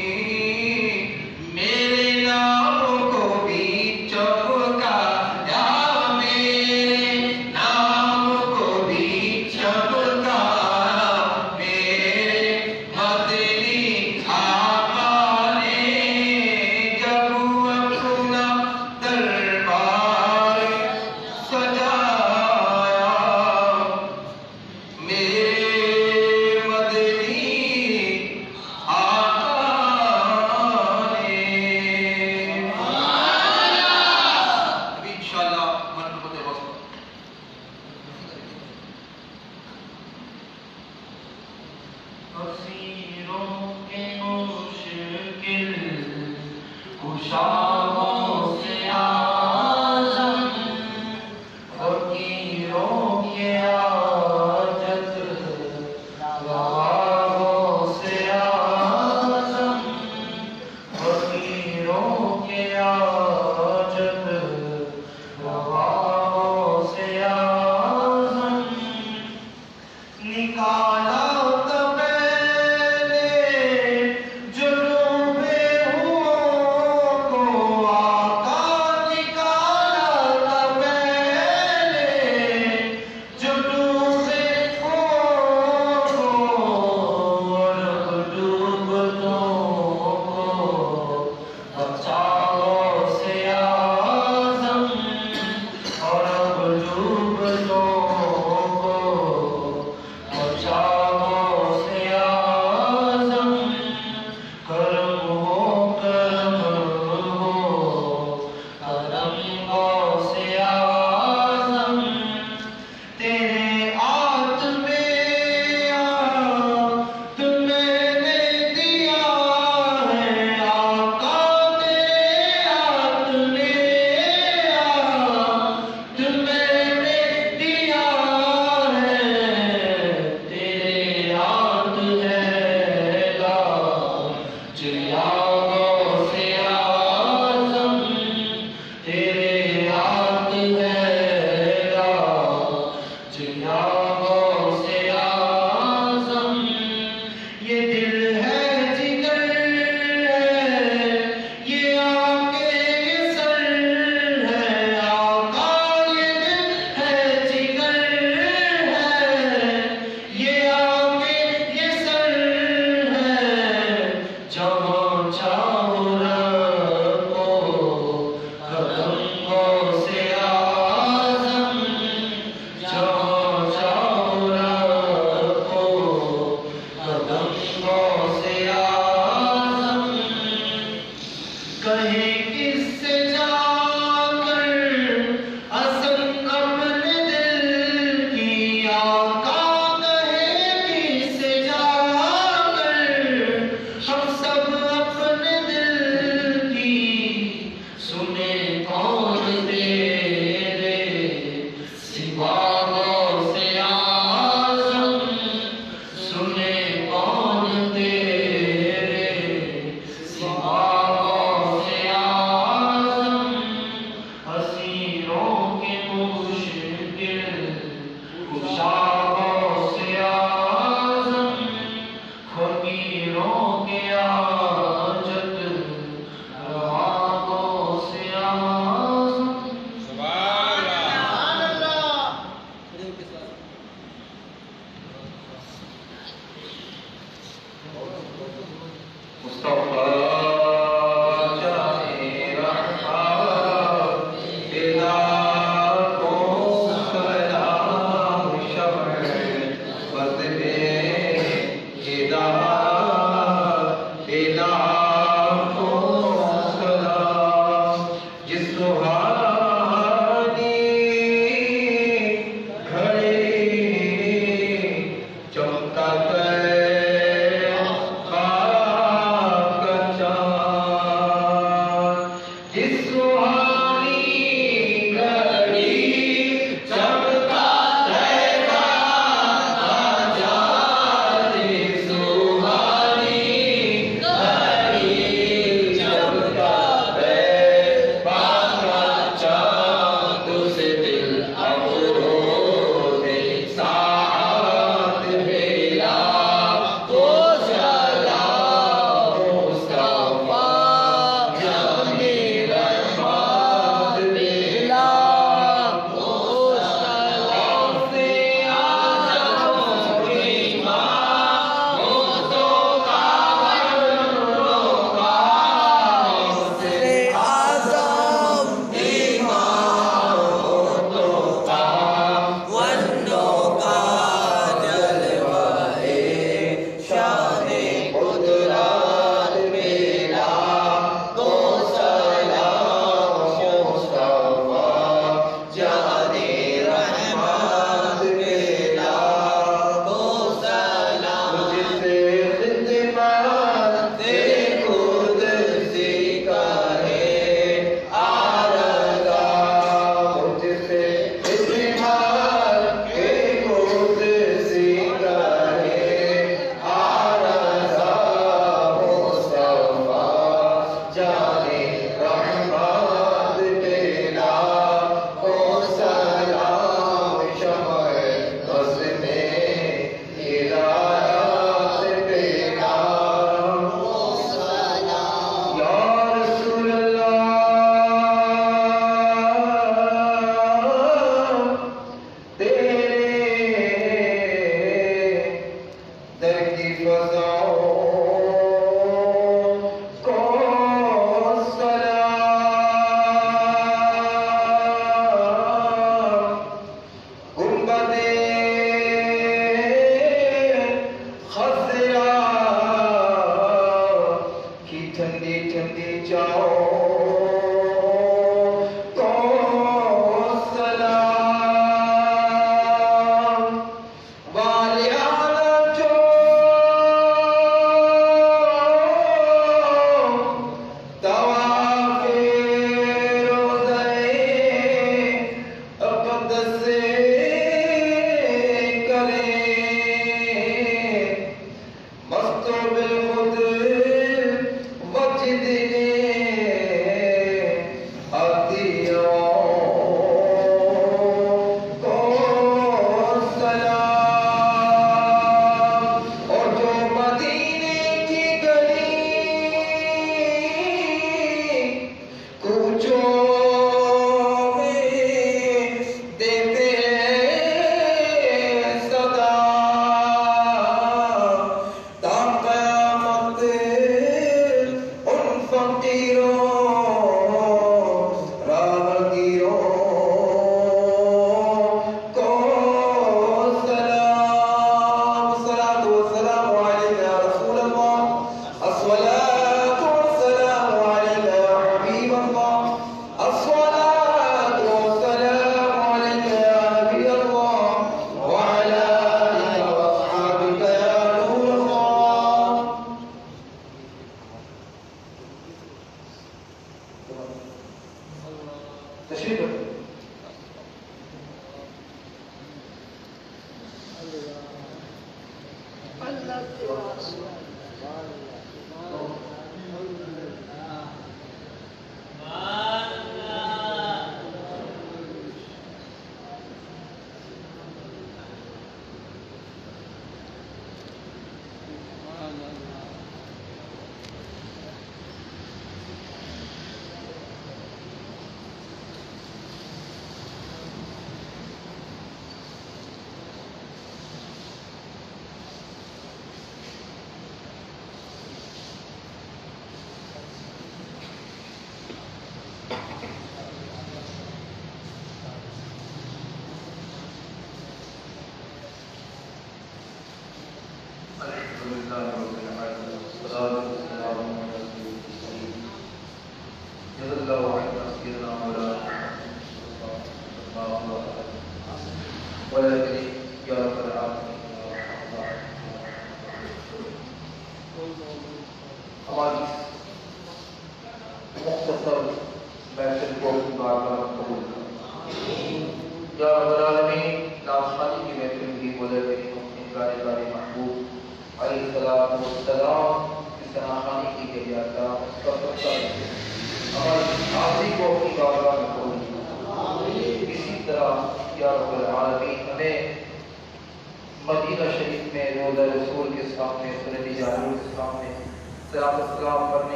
میرے نام کو بھی چمکایا، میرے نام کو بھی چمکایا میرے مدنی آقا نے، جب اپنا دربار سجایا میرے مدنی آقا نے۔ ابھی انشاءاللہ مرحبت وصل اسیروں کے مشکل کشاوں سے اعظم، فقیروں کے حاجت رواؤں سے اعظم، فقیروں کے حاجت رواؤں سے اعظم، نکالا تو پہلے جنوب ہوں کو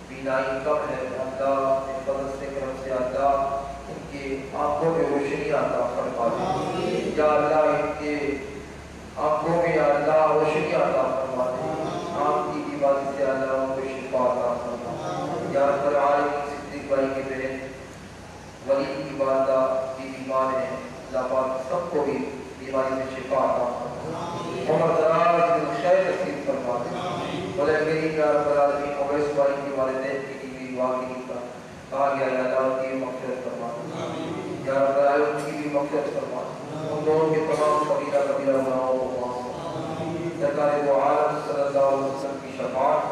بیماری کم ہے اللہ اپنے فضل سے کرم سے اللہ ان کے آنکھوں میں روشنی عطا فرما دے یا اللہ، ان کے آنکھوں میں یا اللہ روشنی عطا فرما دے، آنکھ کی بیماری سے اللہ ان کو شفا عطا فرما یا رب العالمین۔ صدیق بھائی کے بہن ولید کی والدہ بھی بیمار ہیں، اللہ پاک سب کو بھی بیماری میں شفا عطا فرما، عمر دراز کی خیر نصیب فرما دے۔ بولے میری یا رب العالمین، اویس بھائی کے والدین کی بھی دعا کی کہا گیا یا اللہ ان کی مغفرت فرما یا رب العالمین، ان کی بھی مغفرت فرما، ان دونوں کے تمام کبیرہ کبیرہ گناہوں کو معاف فرما، سرکار دو عالم صلی اللہ علیہ وسلم کی شفاعت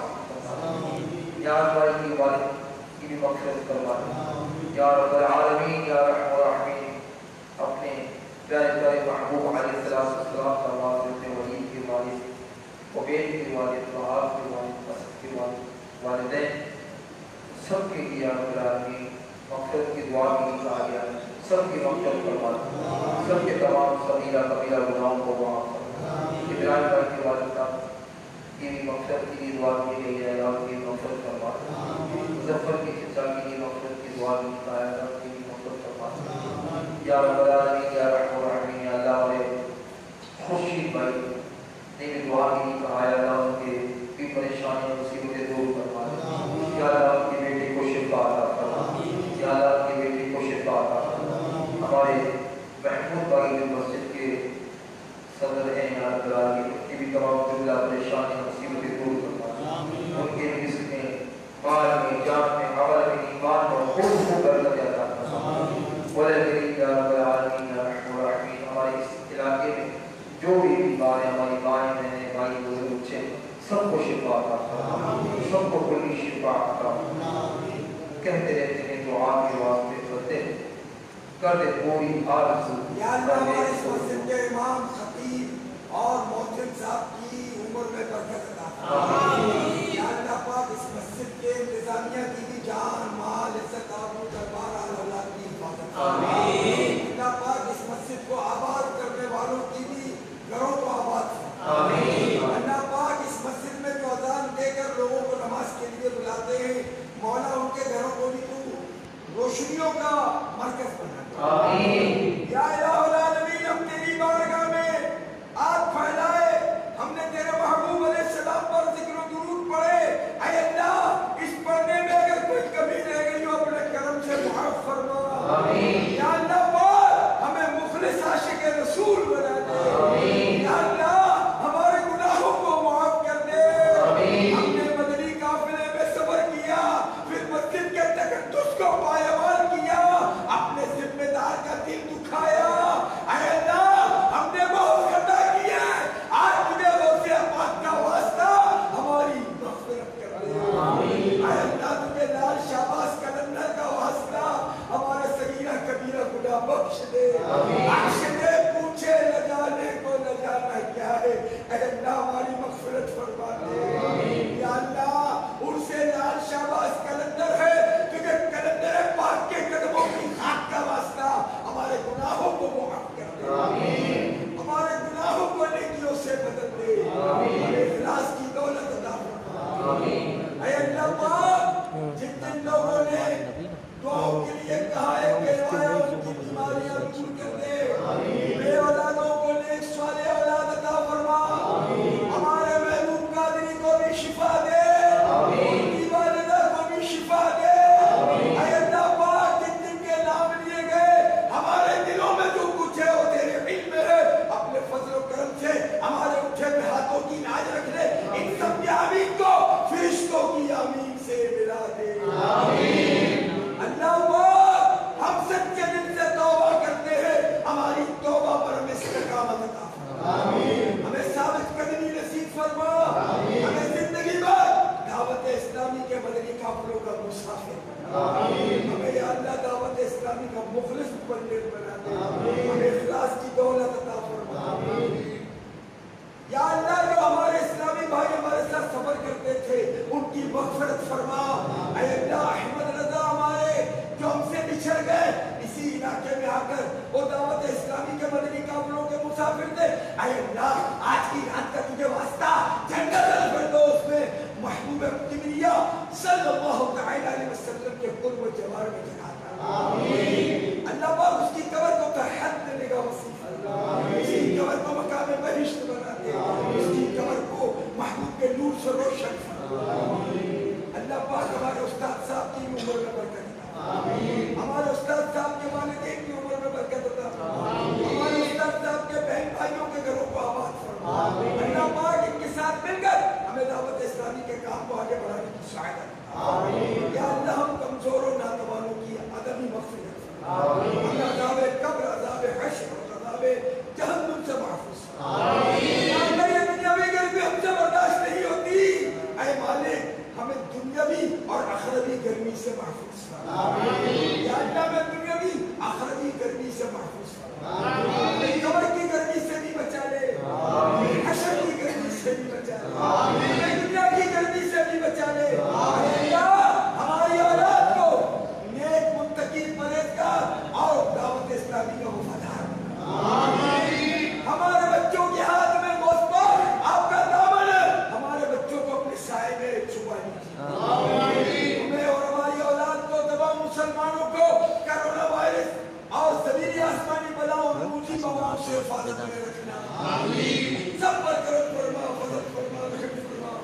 یا رب کی والد کی بھی مغفرت فرما یا رب العالمین یا رحم الرحمین۔ اپنے پیارے پیارے محبوب علیہ السلام کا والد ولید کے والد، عبید کے والد، وہاب کے والد، اسد کے والدین سب کے لیے رب العالمین مغفرت کی دعا کی کہا گیا، سب کی مغفرت فرما، سب کے تمام صغیرہ کبیرہ گناہوں کو معاف فرما۔ ابراہیم بھائی کے والد صاحب کی بھی مغفرت کی دعا کی گئی ہے، اللہ کی مغفرت فرما۔ مظفر کی چچا کی بھی مغفرت کی دعا کی ہے، اللہ کی بھی مغفرت فرما یا رب العالمین یا رحم الرحمین۔ یا اللہ ہمارے خورشید بھائی نے بھی دعا کی کہا ہے، اللہ ان کے بھی پریشانیاں مصیبتیں دور فرما یا اللہ ان کی بیٹی کو شفا عطا فرما یا اللہ ان کی بیٹی کو شفا عطا فرما۔ ہمارے محمود بھائی جو مسجد کے صدر ہیں یا رب العالمین، ان کی بھی تمام جملہ پریشانیاں مصیبتیں دور فرما، ان کے رزق میں، مال میں، جان میں، عمل میں، ایمان میں خوب خوب برکت عطا فرما۔ وَلَكِنْ يَا رَبَّ الْعَالَمِينَ يَا رَحْمَ الرَّحِيمِ۔ ہمارے اس علاقے میں جو بھی بیمار ہیں، ہماری مائیں بہنیں بھائی بزرگ بچے، سب کو شفا عطا فرما، سب کو کلی شفا عطا فرما۔ کہتے رہتے ہیں دعا کے واسطے کرتے کر دے پوری آرزو۔ یا اللہ ہمارے اس مسجد کے امام، خطیب اور محترم صاحب کی عمر میں برکت عطا فرما۔ یا اللہ پاک اس مسجد کے انتظامیہ کی بھی جان، مال، عزت، آبرو، دربار، اولاد کی حفاظت فرما۔ اللہ پاک اس مسجد کو آباد کرنے والوں کی بھی گھروں کو آباد فرما۔ اللہ پاک اس مسجد میں جو اذان دے کر لوگوں کو نماز کے لیے بلاتے ہیں، مولا ان کے گھروں کو بھی تو روشنیوں کا مرکز بنا دے۔ یا الہ العالمین، ہم تیری بارگاہ میں آگ پھیلائے، ہم نے تیرے محبوب علیہ السلام پر ذکر و درود پڑھے، اے اللہ اس پڑھنے میں اگر کوئی کمی رہ گئی ہو اپنے کرم سے معاف فرما۔ یا اللہ پاک ہمیں مخلص عاشق رسول بنا دے۔ یا اللہ ہمارے گناہوں کو معاف کر دے۔ ہم نے مدنی قافلے میں صبر کیا، پھر مسجد کے تقدس کو پایمال کیا، اپنے ذمہ دار کا دل دکھایا، اے اللہ ہم نے بہت خطا کیا ہے، آج تجھے غوث پاک کا واسطہ ہماری مغفرت کر دے۔ اے اللہ تجھے لال شہباز کلندر کا واسطہ ہمارے صغیرہ کبیرہ گناہ بخش دے، بخش دے، پوچھے نہ جانے کو نہ جانا کیا ہے، اے اللہ ہماری مغفرت فرما دے۔ یا اللہ عرص لال شہباز کلندر ہے، تجھے کلندر پاک کے قدموں کی خاک کا واسطہ ہمارے گناہوں کو معاف کر دے، ہمارے گناہوں کو نیکیوں سے بدل دے، ہمیں اخلاص کی دولت عطا فرما۔ اے اللہ پاک جن جن لوگوں نے دعاؤں کے لیے کہا ہے کہ روایہ ان کی بیماریاں دور کر دے، بے اولادوں کو نیک صالح اولاد عطا فرما، ہمارے محبوب قادری کو بھی شفا دے، ان کی والدہ کو بھی شفا دے۔ اے اللہ پاک جن جن کے نام لیے گئے، ہمارے دلوں میں جو کچھ ہے وہ تیرے علم میں ہے، اپنے فضل و کرم سے ہمارے اٹھے میں ہاتھوں کی لاج رکھ لے، ان سب کی آمین کو فرشتوں کی آمین سے ملا دے۔ اللہ پاک ہم سچے دل سے توبہ کرتے ہیں، ہماری توبہ پر ہمیں استقامت عطا فرما، ہمیں ثابت قدمی نصیب فرما، ہمیں زندگی بھر دعوت اسلامی کے مدنی قافلوں کا مسافر بنا، ہمیں یا اللہ دعوت اسلامی کا مخلص مبلغ بنا دے، ہمیں اخلاص کی دولت عطا فرما۔ یا اللہ جو ہمارے اسلامی بھائی ہمارے ساتھ سفر کرتے تھے ان کی مغفرت فرما۔ اے اللہ احمد رضا ہمارے جو ہم سے بچھڑ گئے اسی علاقے میں آ کر وہ دعوت اسلامی کے مدنی قافلوں کے مسافر تھے، اے اللہ آج کی رات کا تجھے واسطہ جنت الفردوس میں محبوب کبریہ صلی اللہ علیہ وسلم کے قرب و جوار میں جگہ۔ اللہ جہنم سے محفوظ فرما یا اللہ یہ دنیاوی گرمی ہم سے برداشت نہیں ہوتی اے مالک ہمیں دنیاوی اور آخروی گرمی سے محفوظ فرما یا اللہ میں دنیاوی آخروی گرمی سے محفوظ فرما قبر کی گرمی سے بھی بچا لے حشر کی گرمی سے بھی بچا لے دنیا کی گرمی سے بھی بچا لے ہماری اولاد کو نیک متقی پرہیزگار اور دعوت اسلامی کا وفادار ہمارے بچوں کے ہاتھ میں گوشت آپ کا دامن ہے ہمارے بچوں کو اپنے سائے میں چھپا لیجیے ہمیں اور ہماری اولاد کو تمام مسلمانوں کو کرونا وائرس اور زمینی آسمانی بلاؤں روزی بواؤں سے حفاظت میں رکھنا سب پر کرم فرما فضل فرما رحم فرما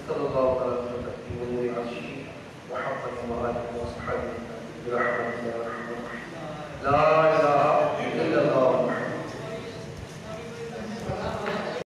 صلی اللہ علیہ وسلم